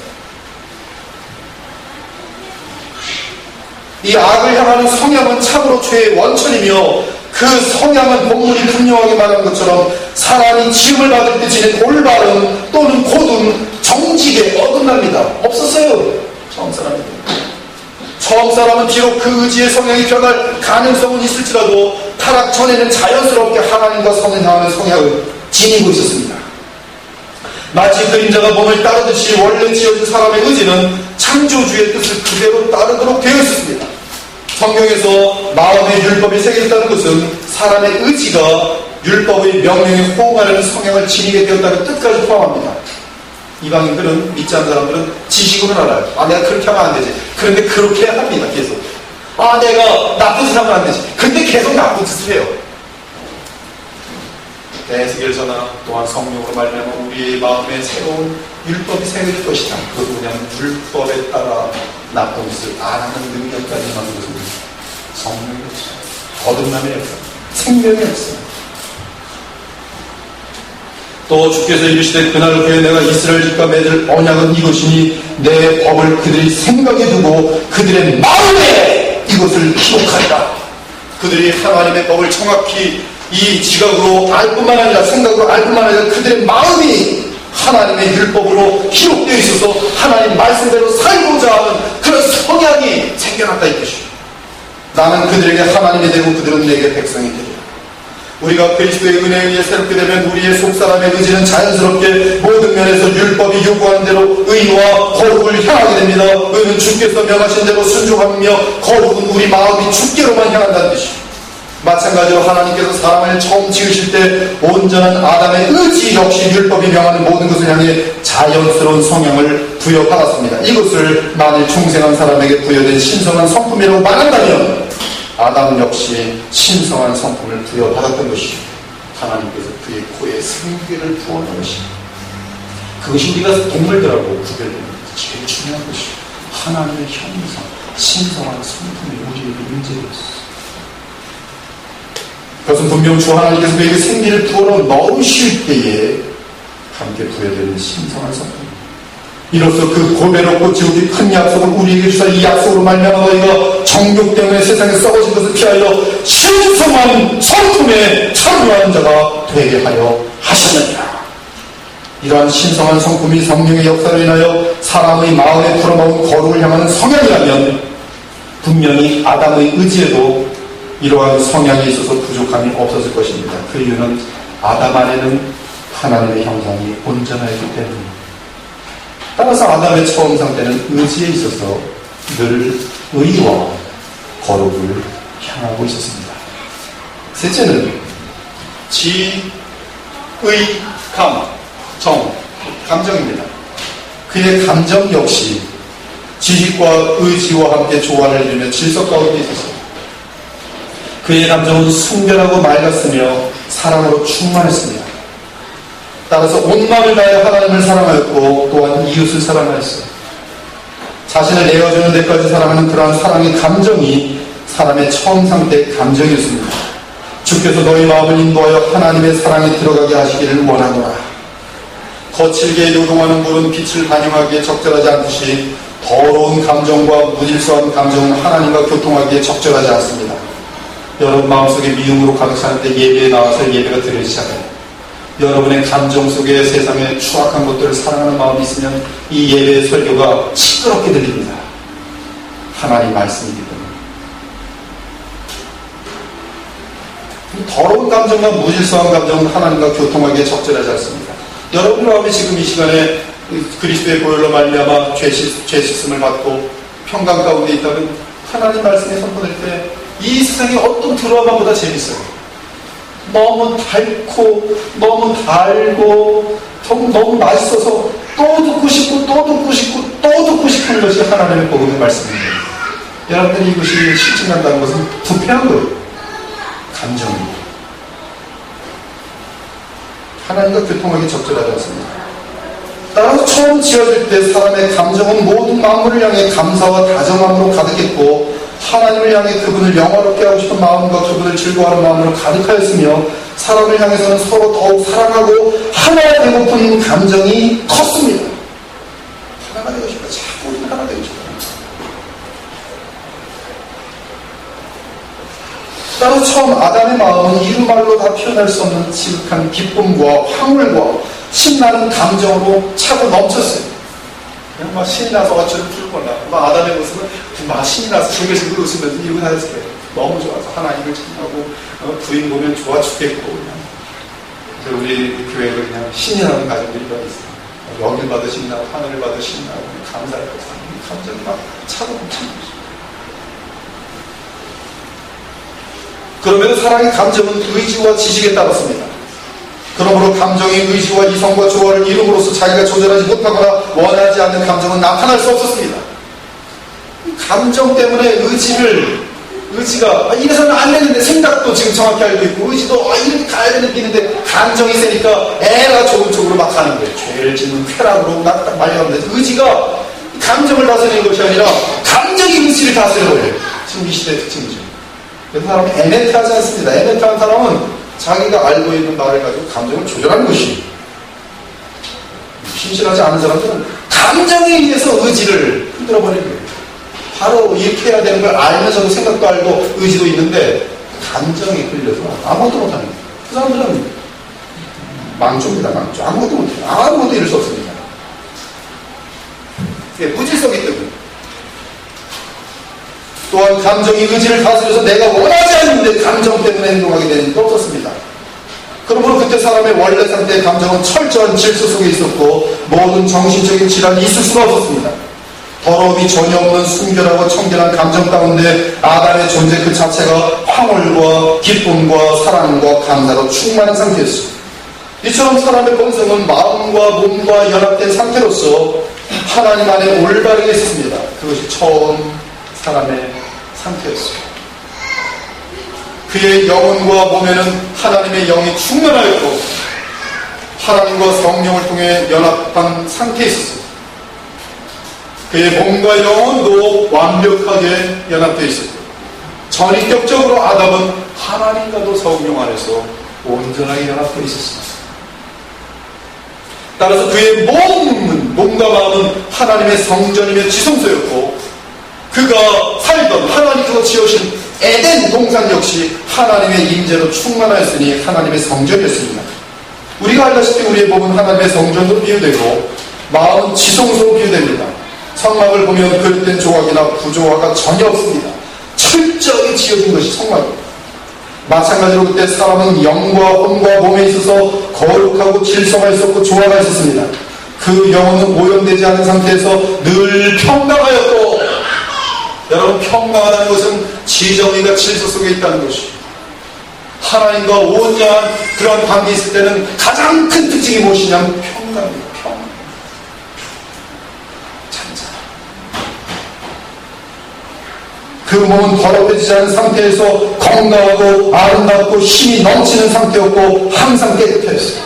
이 악을 향하는 성향은 참으로 죄의 원천이며 그 성향은 본문이 분명하게 말한 것처럼 사람이 지음을 받을 때 지닌 올바름 또는 고든 정직에 어긋납니다. 없었어요. 처음 사람은 비록 그 의지의 성향이 변할 가능성은 있을지라도 타락 전에는 자연스럽게 하나님과 선을 향하는 성향을 지니고 있었습니다. 마치 그림자가 몸을 따르듯이 원래 지어진 사람의 의지는 창조주의 뜻을 그대로 따르도록 되어 있었습니다. 성경에서 마음의 율법이 새겨졌다는 것은 사람의 의지가 율법의 명령에 호응하려는 성향을 지니게 되었다는 뜻까지 포함합니다. 이방인들은, 믿지 않는 사람들은 지식으로는 알아요. 내가 그렇게 하면 안 되지. 그런데 그렇게 합니다. 계속. 내가 나쁜 짓 하면 안 되지. 근데 계속 나쁜 짓을 해요. 에스겔서나 또한 성령으로 말미암아 우리의 마음에 새로운 율법이 새겨질 것이다. 그것도 그냥 율법에 따라 나쁜 짓을 안 하는 능력까지 만든 것은 성령의 역사, 거듭남의 역사, 생명의 역사. 또 주께서 이르시되 그날 후에 내가 이스라엘 집과 맺을 언약은 이것이니 내 법을 그들이 생각에 두고 그들의 마음에 이것을 기록하리라. 그들이 하나님의 법을 정확히 이 지각으로 알 뿐만 아니라 생각으로 알 뿐만 아니라 그들의 마음이 하나님의 율법으로 기록되어 있어서 하나님 말씀대로 살고자 하는 그런 성향이 생겨났다 이 것이죠. 나는 그들에게 하나님이 되고 그들은 내게 백성이 되리라. 우리가 그리스도의 은혜에 의해 새롭게 되면 우리의 속사람의 의지는 자연스럽게 모든 면에서 율법이 요구하는 대로 의와 거룩을 향하게 됩니다. 의는 주께서 명하신 대로 순종하며 거룩은 우리 마음이 주께로만 향한다는 뜻이죠. 마찬가지로 하나님께서 사람을 처음 지으실 때 온전한 아담의 의지 역시 율법이 명하는 모든 것을 향해 자연스러운 성향을 부여받았습니다. 이것을 만일 중생한 사람에게 부여된 신성한 성품이라고 말한다면 아담 역시 신성한 성품을 부여받았던 것이죠. 하나님께서 그의 코에 생기를 부어놓은 것입니다. 그것이 우리가 동물들하고 구별되는 제일 중요한 것이죠. 하나님의 형상, 신성한 성품이 우리에게 임재되었습니다. 그것은 분명 주 하나님께서 그에게 생기를 부어넣으실 때에 함께 부여되는 신성한 성품. 이로써 그 고배롭고 지옥이 큰 약속을 우리에게 주사 이 약속으로 말미암아 너희가 정욕 때문에 세상에 썩어진 것을 피하여 신성한 성품에 참여하는 자가 되게 하여 하셨느니라. 이러한 신성한 성품이 성령의 역사로 인하여 사람의 마음에 불어넣은 거룩을 향하는 성향이라면 분명히 아담의 의지에도 이러한 성향이 있어서 부족함이 없었을 것입니다. 그 이유는 아담 안에는 하나님의 형상이 온전하였기 때문입니다. 따라서 아담의 처음 상태는 의지에 있어서 늘 의와 거룩을 향하고 있었습니다. 셋째는 지, 의, 감정입니다. 그의 감정 역시 지식과 의지와 함께 조화를 이루며 질서 가운데 있었습니다. 그의 감정은 순결하고 맑았으며 사랑으로 충만했습니다. 따라서 온 마음을 다해 하나님을 사랑하였고 또한 이웃을 사랑하였어요. 자신을 내어주는 데까지 사랑하는 그러한 사랑의 감정이 사람의 처음 상태의 감정이었습니다. 주께서 너희 마음을 인도하여 하나님의 사랑에 들어가게 하시기를 원하노라. 거칠게 요동하는 물은 빛을 반영하기에 적절하지 않듯이 더러운 감정과 무질서한 감정은 하나님과 교통하기에 적절하지 않습니다. 여러분 마음속에 미움으로 가득 차는데 예배에 나와서 예배가 들리지 않아요. 여러분의 감정 속에 세상의 추악한 것들을 사랑하는 마음이 있으면 이 예배의 설교가 시끄럽게 들립니다. 하나님 말씀이기 때문에. 더러운 감정과 무질서한 감정은 하나님과 교통하기에 적절하지 않습니다. 여러분 마음이 지금 이 시간에 그리스도의 보혈로 말미암아 죄 씻음을 받고 평강 가운데 있다면 하나님 말씀에 선포될 때 이 세상의 어떤 드라마보다 재밌어요. 너무 달고 너무 달고 너무 맛있어서 또 듣고 싶고 또 듣고 싶고 또 듣고 싶은 것이 하나님의 복음의 말씀입니다. 여러분들이 이것이 실증난다는 것은 부패한 거예요. 감정입니다. 하나님과 교통하기 적절하지 않습니다. 따라서 처음 지어질 때 사람의 감정은 모든 만물을 향해 감사와 다정함으로 가득했고 하나님을 향해 그분을 영화롭게 하고 싶은 마음과 그분을 즐거워하는 마음으로 가득하였으며 사람을 향해서는 서로 더욱 사랑하고 하나 되고픈 감정이 컸습니다. 하나가 되고 싶다. 자꾸 우리는 하나 되고 싶다. 따라서 처음 아담의 마음은 이루말로 다 표현할 수 없는 지극한 기쁨과 황홀과 신나는 감정으로 차고 넘쳤어요. 그냥 막 신이 나서 어쩌면 풀거나 막 아담의 모습은 막 신이 나서 징글징글 웃으면서 이러고 다녔을 때 너무 좋아서 하나님을 찬양하고 부인 보면 좋아 죽겠고 그냥 우리 교회도 그냥 신이 나는 가정들이 많이 있어요. 여길 봐도 신이 나고 하늘을 봐도 신이 나고 감사할 것 같아요. 감정이 막 차고 넘치는 거죠. 그러면 사랑의 감정은 의지와 지식에 따랐습니다. 그러므로 감정이 의지와 이성과 조화를 이룸으로써 자기가 조절하지 못하거나 원하지 않는 감정은 나타날 수 없었습니다. 감정 때문에 의지가 이래서는 안 되는데 생각도 지금 정확히 알고 있고 의지도 이렇게 가야 되는 게 있는데 감정이 세니까 애가 좋은 쪽으로 막 가는 거예요. 죄를 짓는 쾌락으로 막 딱 말려가는데 의지가 감정을 다스리는 것이 아니라 감정이 의지를 다스리는 거예요. 지금 이 시대의 특징이죠. 그래서 사람은 에메트하지 않습니다. 에메트한 사람은 자기가 알고 있는 말을 가지고 감정을 조절하는 것이 신실하지 않은 사람들은 감정에 의해서 의지를 흔들어버리는 거예요. 바로 이렇게 해야 되는 걸 알면서도 생각도 알고 의지도 있는데 감정에 끌려서 아무것도 못하는 거예요. 그 사람들은 망조입니다. 망조. 아무것도 못해요. 아무것도 이룰 수 없습니다. 무질서기 때문에. 또한 감정이 의지를 다스려서 내가 원하지 않는데 감정 때문에 행동하게 되는 일도 없었습니다. 그러므로 그때 사람의 원래 상태의 감정은 철저한 질서 속에 있었고 모든 정신적인 질환이 있을 수가 없었습니다. 더러움이 전혀 없는 순결하고 청결한 감정 가운데 아담의 존재 그 자체가 황홀과 기쁨과 사랑과 감사로 충만한 상태였습니다. 이처럼 사람의 본성은 마음과 몸과 연합된 상태로서 하나님 안에 올바르게 있었습니다. 그것이 처음 사람의 상태였어요. 그의 영혼과 몸에는 하나님의 영이 충만하였고 하나님과 성령을 통해 연합한 상태에 있었습니다. 그의 몸과 영혼도 완벽하게 연합되어 있었고 전인격적으로 아담은 하나님과도 성령 안에서 온전하게 연합되어 있었습니다. 따라서 그의 몸과 마음은 하나님의 성전이며 지성소였고 그가 살던 하나님께서 지으신 에덴 동산 역시 하나님의 임재로 충만하였으니 하나님의 성전이었습니다. 우리가 알다시피 우리의 몸은 하나님의 성전으로 비유되고 마음은 지성소로 비유됩니다. 성막을 보면 그릇된 조각이나 부조화가 전혀 없습니다. 철저하게 지어진 것이 성막입니다. 마찬가지로 그때 사람은 영과 혼과 몸에 있어서 거룩하고 질서가 있었고 조화가 있었습니다. 그 영혼은 오염되지 않은 상태에서 늘 평강하였고 여러분 평강하다는 것은 지정의가 질서 속에 있다는 것이 하나님과 온전한 그런 관계에 있을 때는 가장 큰 특징이 무엇이냐면 평강입니다. 평강. 잔잔. 그 몸은 더럽혀지지 않은 상태에서 건강하고 아름답고 힘이 넘치는 상태였고 항상 깨끗했어요.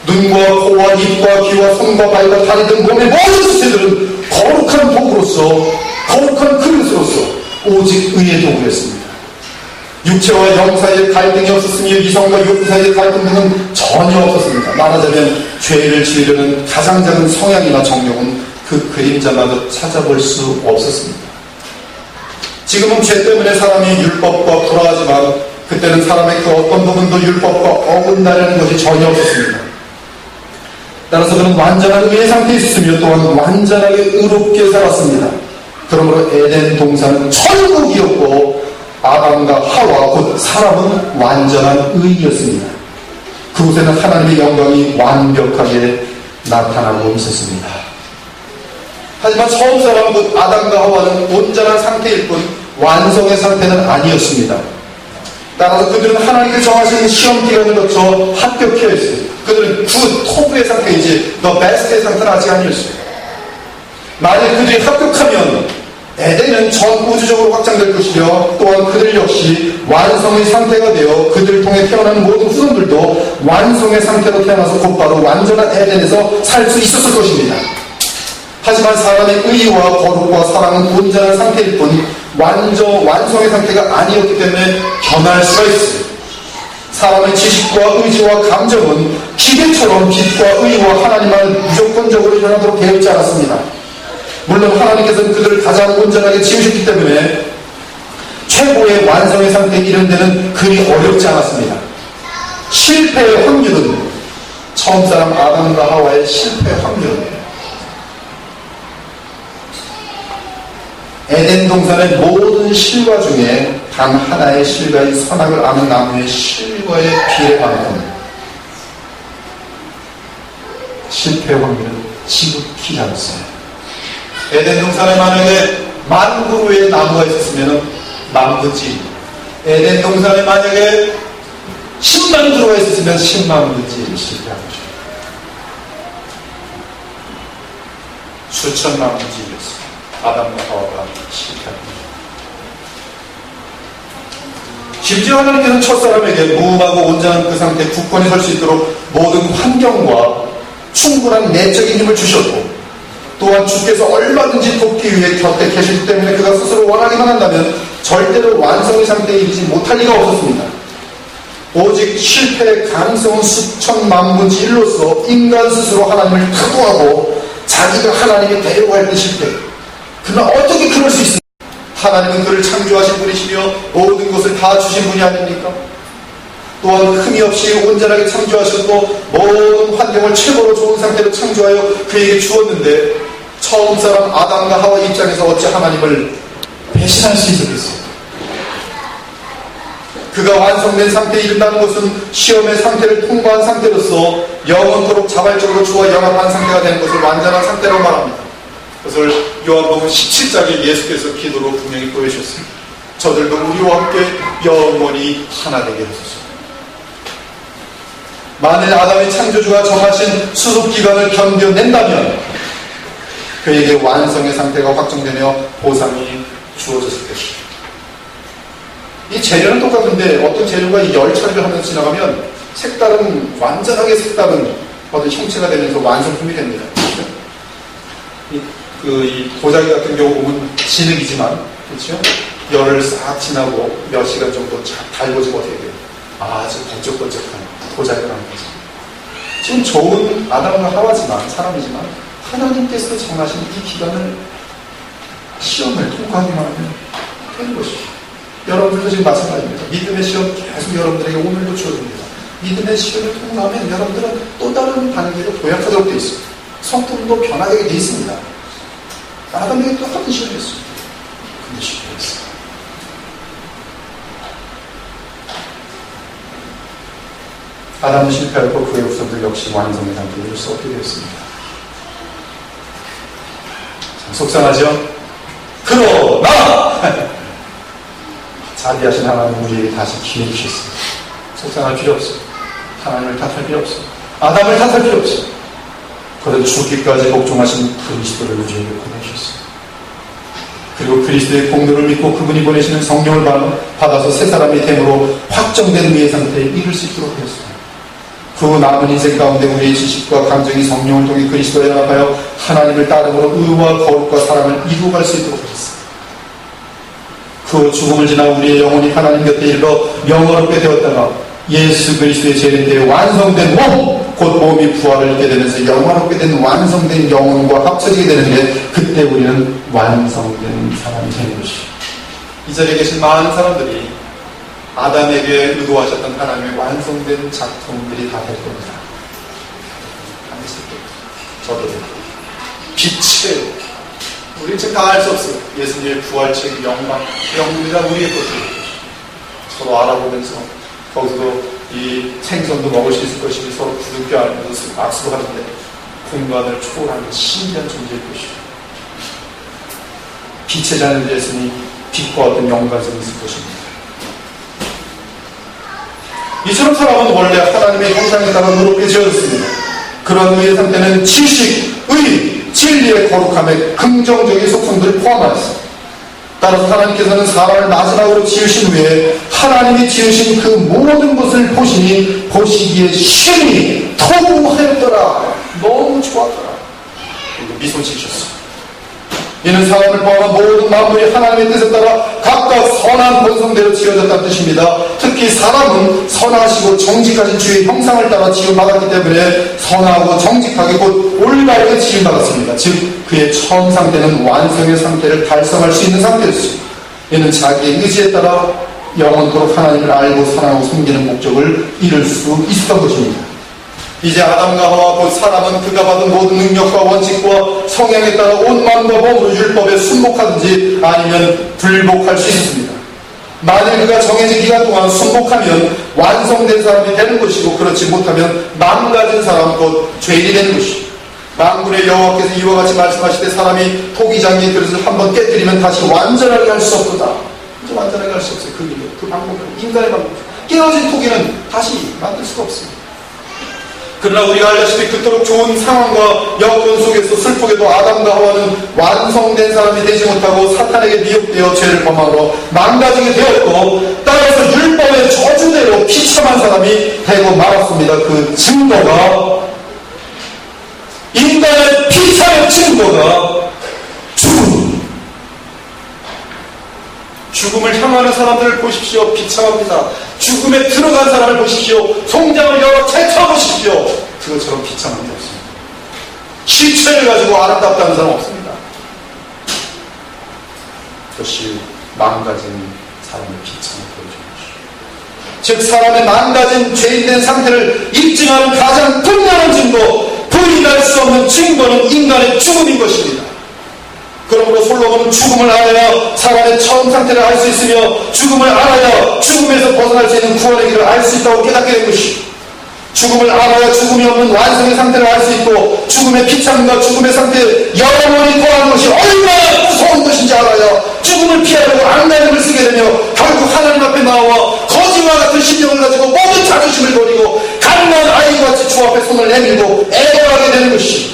눈과 코와 입과 귀와 손과 발과 다리 등 몸의 모든 지체들은 거룩한 도구로서 거룩한 그릇으로서 오직 의의 도구였습니다. 육체와 영 사이에 갈등이 없었으며 이성과 욕구 사이에 갈등 등은 전혀 없었습니다. 말하자면 죄를 지으려는 가장 작은 성향이나 정욕은 그 그림자마저 찾아볼 수 없었습니다. 지금은 죄 때문에 사람이 율법과 불화하지만 그때는 사람의 그 어떤 부분도 율법과 어긋나려는 것이 전혀 없었습니다. 따라서 그는 완전한 의의 상태에 있었으며 또한 완전하게 의롭게 살았습니다. 그러므로 에덴 동산은 천국이었고 아담과 하와 곧 사람은 완전한 의였습니다. 그곳에는 하나님의 영광이 완벽하게 나타나고 있었습니다. 하지만 처음 사람 곧 아담과 하와는 온전한 상태일 뿐 완성의 상태는 아니었습니다. 따라서 그들은 하나님께 정하신 시험 기간을 거쳐 합격해야 했어요. 그들은 굿, 토브의 상태이지 더 베스트의 상태는 아직 아니었어요. 만약 그들이 합격하면 에덴은 전 우주적으로 확장될 것이며 또한 그들 역시 완성의 상태가 되어 그들을 통해 태어나는 모든 후손들도 완성의 상태로 태어나서 곧바로 완전한 에덴에서 살 수 있었을 것입니다. 하지만 사람의 의와 거룩과 사랑은 온전한 상태일 뿐 완성의 상태가 아니었기 때문에 변할 수가 있어요. 사람의 지식과 의지와 감정은 기계처럼 빛과 의와 하나님만을 무조건적으로 변하도록 되어 있지 않았습니다. 물론 하나님께서는 그들을 가장 온전하게 지으셨기 때문에 최고의 완성의 상태에 이른 데는 그리 어렵지 않았습니다. 실패의 확률은 처음 사람 아담과 하와의 실패 확률은 에덴 동산의 모든 실과 중에 단 하나의 실과인 선악을 아는 나무의 실과의 비례만큼 실패 확률은 지극히 작았어요. 에덴 동산에 만약에 10,000그루의 나무가 있었으면 10,000그루지, 에덴 동산에 만약에 100,000그루가 있었으면 100,000그루지 실패한 거죠. 수천만 그루지였어요. 아담과 하와가 실패한 거죠. 심지어 하나님께서는 첫사람에게 무음하고 온전한 그 상태에 굳건히 설 수 있도록 모든 환경과 충분한 내적인 힘을 주셨고 또한 주께서 얼마든지 돕기 위해 곁에 계시기 때문에 그가 스스로 원하기만 한다면 절대로 완성의 상태에 이르지 못할 리가 없었습니다. 오직 실패의 가능성은 수천만 분지 1로서 인간 스스로 하나님을 타도하고 자기가 하나님이 되려고 할 때 실패. 그러나 어떻게 그럴 수 있습니까? 하나님은 그를 창조하신 분이시며 모든 것을 다 주신 분이 아닙니까? 또한 흠이 없이 온전하게 창조하셨고 모든 환경을 최고로 좋은 상태로 창조하여 그에게 주었는데 처음 사람 아담과 하와 입장에서 어찌 하나님을 배신할 수 있었겠어요? 그가 완성된 상태에 이른다는 것은 시험의 상태를 통과한 상태로서 영원토록 자발적으로 주와 연합한 상태가 되는 것을 완전한 상태로 말합니다. 그것을 요한복음 17장에 예수께서 기도로 분명히 보여주셨습니다. 저들도 우리와 함께 영원히 하나 되게 하소서. 만일 아담의 창조주가 정하신 수습기간을 견뎌낸다면 그에게 완성의 상태가 확정되며 보상이 주어졌을 것입니다. 이 재료는 똑같은데 어떤 재료가 이 열 처리를 하면서 지나가면 색다른, 완전하게 색다른 어떤 형체가 되면서 완성품이 됩니다. 이 도자기 같은 경우 보면 진흙이지만, 그렇죠? 열을 싹 지나고 몇 시간 정도 달궈지고 어떻게 돼요? 아주 번쩍번쩍한 도자기가 나는 거죠. 지금 좋은 아담과 하와지만, 사람이지만, 하나님께서 정하신 이 기간을, 시험을 통과하기만 하면 되는 것이죠. 여러분들도 지금 마찬가지입니다. 믿음의 시험 계속 여러분들에게 오늘도 주어집니다. 믿음의 시험을 통과하면 여러분들은 또 다른 단계로 도약하도록 되어 있습니다. 성품도 변하게 되어 있습니다. 아담에게 똑같은 시험이었습니다. 근데 실패했어요. 아담은 실패하고 그의 후손들 역시 완성의 단계에 이를 수 없게 되었습니다. 참 속상하죠? 그러나 자비하신 하나님 우리에게 다시 기회 주셨습니다. 속상할 필요 없어요. 하나님을 탓할 필요 없어요. 아담을 탓할 필요 없어요. 그래도 죽기까지 복종하신 그리스도를 우리에게 보내주셨어요. 그리고 그리스도의 공로를 믿고 그분이 보내시는 성령을 받아서 새 사람이 됨으로 확정된 의의 상태에 이를 수 있도록 하였습니다. 그 남은 인생 가운데 우리의 지식과 감정이 성령을 통해 그리스도에 연합하여 하나님을 따름으로 의와 거룩과 사랑을 이루어갈 수 있도록 하셨습니다. 그 죽음을 지나 우리의 영혼이 하나님 곁에 이르러 영원롭게 되었다가 예수 그리스도의 재림때 완성된 몸, 곧 몸이 부활을 입게 되면서 영원롭게 된 완성된 영혼과 합쳐지게 되는데 그때 우리는 완성된 사람이 되는 것이죠. 이 자리에 계신 많은 사람들이 아담에게 의도하셨던 하나님의 완성된 작품들이 다 될 겁니다. 저도 빛을 우리 지금 다 알 수 없어요. 예수님의 부활책 영광 영광이가 우리의 것입니다. 서로 알아보면서 거기서도 이 생선도 먹을 수 있을 것이니 서로 부둥켜 안으면서 악수를 하는데 공간을 초월하는 신기한 존재일 것이죠. 빛의 자녀 예수님이 빛과 어떤 연관성이 있을 것입니다. 이처럼 사람은 원래 하나님의 형상에 따라 의롭게 지어졌습니다. 그런 의의 상태는 지식, 의, 진리의 거룩함에 긍정적인 속성들을 포함하였습니다. 따라서 하나님께서는 사람을 마지막으로 지으신 후에 하나님이 지으신 그 모든 것을 보시니 보시기에 심히 토부하였더라. 너무 좋았더라. 미소 지으셨습니다. 이는 사람을 포함한 모든 만물이 하나님의 뜻에 따라 각각 선한 본성대로 지어졌다는 뜻입니다. 특히 사람은 선하시고 정직하신 주의 형상을 따라 지음받았기 때문에 선하고 정직하게 곧 올바르게 지음받았습니다. 즉 그의 처음 상태는 완성의 상태를 달성할 수 있는 상태였습니다. 이는 자기의 의지에 따라 영원토록 하나님을 알고 사랑하고 섬기는 목적을 이룰 수 있었던 것입니다. 이제 아담과 하와 곧 사람은 그가 받은 모든 능력과 원칙과 성향에 따라 온 마음과 몸으로 율법에 순복하든지 아니면 불복할 수 있습니다. 만일 그가 정해진 기간 동안 순복하면 완성된 사람이 되는 것이고 그렇지 못하면 망가진 사람 곧 죄인이 되는 것이죠. 만군의 여호와께서 이와 같이 말씀하실 때 사람이 토기장의 그릇을 한번 깨뜨리면 다시 완전하게 할 수 없도다. 이제 완전하게 할 수 없어요. 그 방법은 인간의 방법. 깨어진 토기는 다시 만들 수가 없습니다. 그러나 우리가 알다시피 그토록 좋은 상황과 여건 속에서 슬프게도 아담과 하와는 완성된 사람이 되지 못하고 사탄에게 미혹되어 죄를 범함으로 망가지게 되었고 따라서 율법의 저주대로 비참한 사람이 되고 말았습니다. 그 증거가 인간의 비참의 증거가 죽음을 향하는 사람들을 보십시오. 비참합니다. 죽음에 들어간 사람을 보십시오. 송장을 열어 제쳐보십시오. 그것처럼 비참한 게 없습니다. 시체를 가지고 아름답다는 사람 없습니다. 그것이 망가진 사람의 비참을 보여주는 것이죠. 즉 사람의 망가진 죄인된 상태를 입증하는 가장 분명한 증거, 부인할 수 없는 증거는 인간의 죽음인 것입니다. 그러므로 솔로몬은 죽음을 알아야 사람의 처음 상태를 알 수 있으며 죽음을 알아야 죽음에서 벗어날 수 있는 구원의 길을 알 수 있다고 깨닫게 된 것이죠. 죽음을 알아야 죽음이 없는 완성의 상태를 알 수 있고 죽음의 비참과 죽음의 상태에 영원히 거하는 것이 얼마나 무서운 것인지 알아야 죽음을 피하려고 안간힘을 쓰게 되며 결국 하나님 앞에 나와 거지와 같은 심령을 가지고 모든 자존심을 버리고 갓난 아이같이 주 앞에 손을 내밀고 애걸하게 되는 것이죠.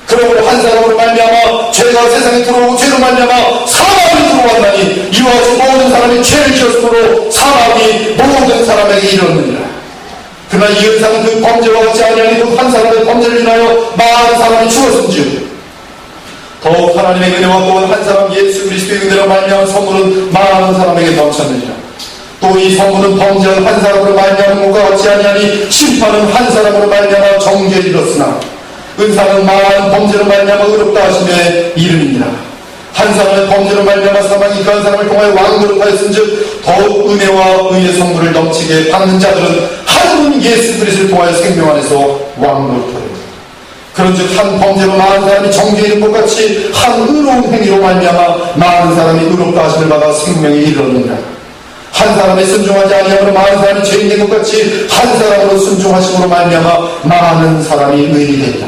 그러므로 한 사람으로 말미암아 죄가 세상에 들어오고 죄로 말미암아 사망이 들어왔나니 이와 같이 모든 사람이 죄를 지었으므로 사망이 모든 사람에게 이르렀느니라. 그러나 이 현상은 그 범죄와 같지 아니하니 그 한 사람의 범죄를 인하여 많은 사람이 죽었은지요. 더욱 하나님의 은혜와 또한 한 사람 예수 그리스도의 은혜로 말미암은 선물은 많은 사람에게 넘쳤느니라. 또 이 선물은 범죄한 한 사람으로 말미암은 것과 같지 아니하니 심판은 한 사람으로 말미암아 정죄에 이르렀으나 은사는 많은 범죄로 말미암아 의롭다 하심에 이름이니라. 한 사람의 범죄로 말미암아 사망이 그 한 사람을 통하여 왕노릇하였은즉 더욱 은혜와 의의 선물을 넘치게 받는 자들은 한 분 예수 그리스도를 통하여 생명 안에서 왕노릇하리라. 그런즉 한 범죄로 많은 사람이 정죄에 이른 것 같이 한 의로운 행위로 말미암아 많은 사람이 의롭다 하심을 받아 생명에 이르렀느니라. 한 사람이 순종하지 아니함으로 많은 사람이 죄인 된 것 같이 한 사람으로 순종하심으로 말미암아 많은 사람이 의인이 되리라.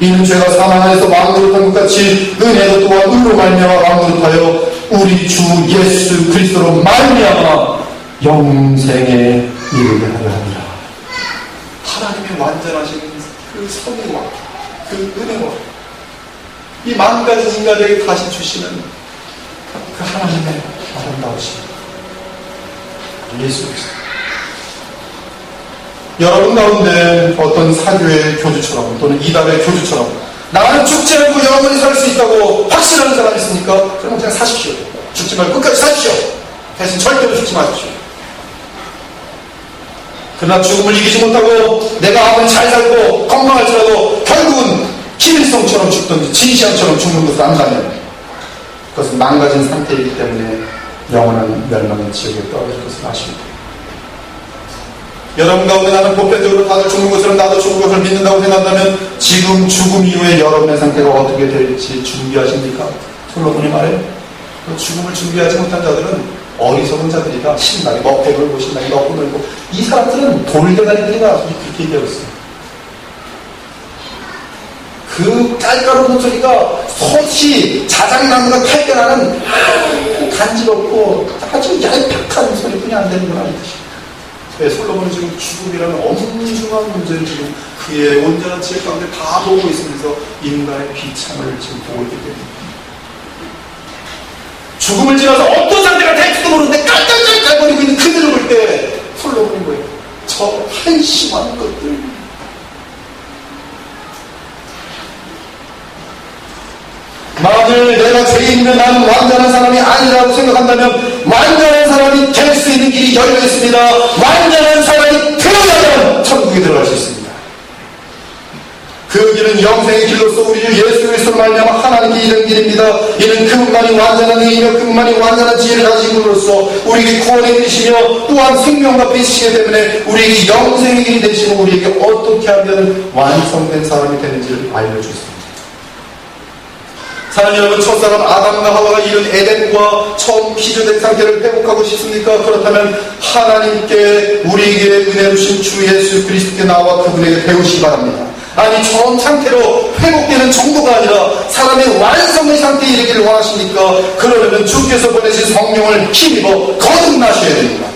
이는 죄가 사망 안에서 왕노릇한 것 같이 은혜도 또한 의로 말미암아 왕노릇하여 우리 주 예수 그리스도로 말미암아 영생에 이르게 하려 합니다. 하나님의 완전하신 그 선의와 그 은혜와 이 망가진 인간에게 다시 주시는 그 하나님의 아름다우신 예수 그리스도. 여러분 가운데 어떤 사교의 교주처럼 또는 이단의 교주처럼 나는 죽지 않고 영원히 살 수 있다고 확신하는 사람 있습니까? 그러면 그냥 사십시오. 죽지 말고 끝까지 사십시오. 대신 절대로 죽지 마십시오. 그러나 죽음을 이기지 못하고 내가 아무리 잘 살고 건강할지라도 결국은 김일성처럼 죽든지 진시황처럼 죽는 것을 안다면 그것은 망가진 상태이기 때문에 영원한 멸망의 지옥에 떨어질 것을 아십니다. 여러분 가운데 나는 보편적으로 다들 죽는 것처럼 나도 죽는 것을 믿는다고 생각한다면 지금 죽음 이후에 여러분의 상태가 어떻게 될지 준비하십니까? 솔로몬이 말해요. 죽음을 준비하지 못한 자들은 어리석은 자들이다. 신나게 먹고 놀고 신나게 먹고 놀고 이 사람들은 돌대가리들이다. 그렇게 얘기하고 있어요. 그 깔깔한 목소리가 소시 자작나무가 탈변하는 간지럽고 아주 얄팍한 소리뿐이 안 되는구나 이 뜻이에요. 네, 솔로몬은 지금 죽음이라는 엄중한 문제를 지금 그의 온전한 지혜 가운데 다 보고 있으면서 인간의 비참을 지금 보고 있기 때문에 죽음을 지나서 어떤 상태가 될지도 모르는데 깔깔깔깔거리고 있는 그들을 볼 때 솔로몬이 뭐예요? 저 한심한 것들 만일 내가 죄인이면 나는 완전한 사람이 아니라고 생각한다면 완전한 사람이 될 수 있는 길이 열려 있습니다. 완전한 사람이 되어야만 천국에 들어갈 수 있습니다. 그 길은 영생의 길로서 우리 주 예수 그리스도로 말미암아 하나님께 이른 길입니다. 이는 그분만이 완전한 의이며 그분만이 완전한 지혜를 가진 분으로서 우리에게 구원의 길이시며 또한 생명과 빛이시기 때문에 우리에게 영생의 길이 되시고 우리에게 어떻게 하면 완성된 사람이 되는지를 알려주셨습니다. 사랑하는 여러분, 첫사람 아담과 하와가 이룬 에덴과 처음 피조된 상태를 회복하고 싶습니까? 그렇다면 하나님께 우리에게 은혜 주신 주 예수 그리스도께 나와 그분에게 배우시기 바랍니다. 아니 처음 상태로 회복되는 정도가 아니라 사람의 완성의 상태에 이르기를 원하십니까? 그러려면 주께서 보내신 성령을 힘입어 거듭나셔야 됩니다.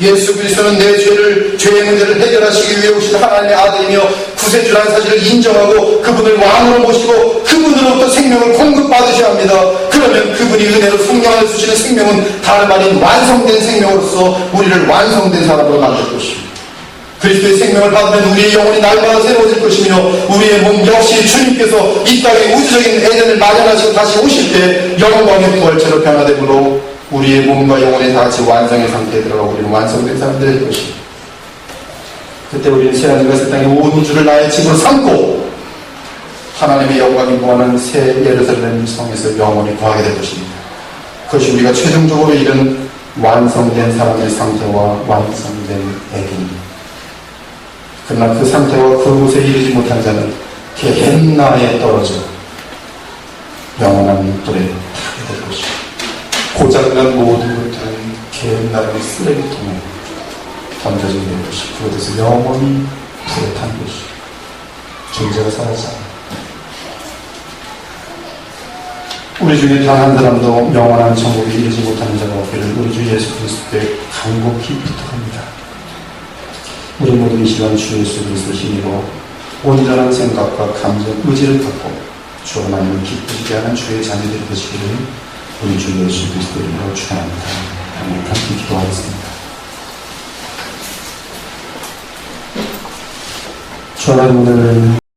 예수 그리스도는 내 죄의 문제를 해결하시기 위해 오신 하나님의 아들이며 구세주라는 사실을 인정하고 그분을 왕으로 모시고 그분으로부터 생명을 공급받으셔야 합니다. 그러면 그분이 은혜로 성령을 주시는 생명은 다름 아닌 완성된 생명으로서 우리를 완성된 사람으로 만들 것입니다. 그리스도의 생명을 받으면 우리의 영혼이 날마다 새로워질 것이며 우리의 몸 역시 주님께서 이 땅에 우주적인 에덴을 마련하시고 다시 오실 때 영광의 부활체로 변화되므로 우리의 몸과 영혼이 다같이 완성의 상태에 들어가 우리는 완성된 사람들이 될 것입니다. 그때 우리는 새하늘과 새 땅의 온 우주를 나의 집으로 삼고 하나님의 영광이 무한한 새 예루살렘 성에서 영원히 거하게 될 것입니다. 그것이 우리가 최종적으로 이룬 완성된 사람의 상태와 완성된 에덴입니다. 그러나 그 상태와 그곳에 이르지 못한 자는 게헨나에 떨어져 영원한 불에 타게 될 것입니다. 고장난 모든 것들은 게hen나라는 쓰레기통에 던져지게 될 것이고 그곳에서 영원히 불에 탄 것이고 존재가 사라지지 않아요. 우리 중에 단 한 사람도 영원한 천국에 이르지 못하는 자가 없기를 우리 주 예수 그리스도께 간곡히 부탁합니다. 우리 모두 이 시간 주 예수 그리스도 힘입어 온전한 생각과 감정, 의지를 갖고 주 하나님을 기쁘시게 하는 주의 자녀들이 되시기를 우리 주 예수 그리스도 이름으로 축원합니다. 하나님 함께 기도하겠습니다. 주 하나님 오늘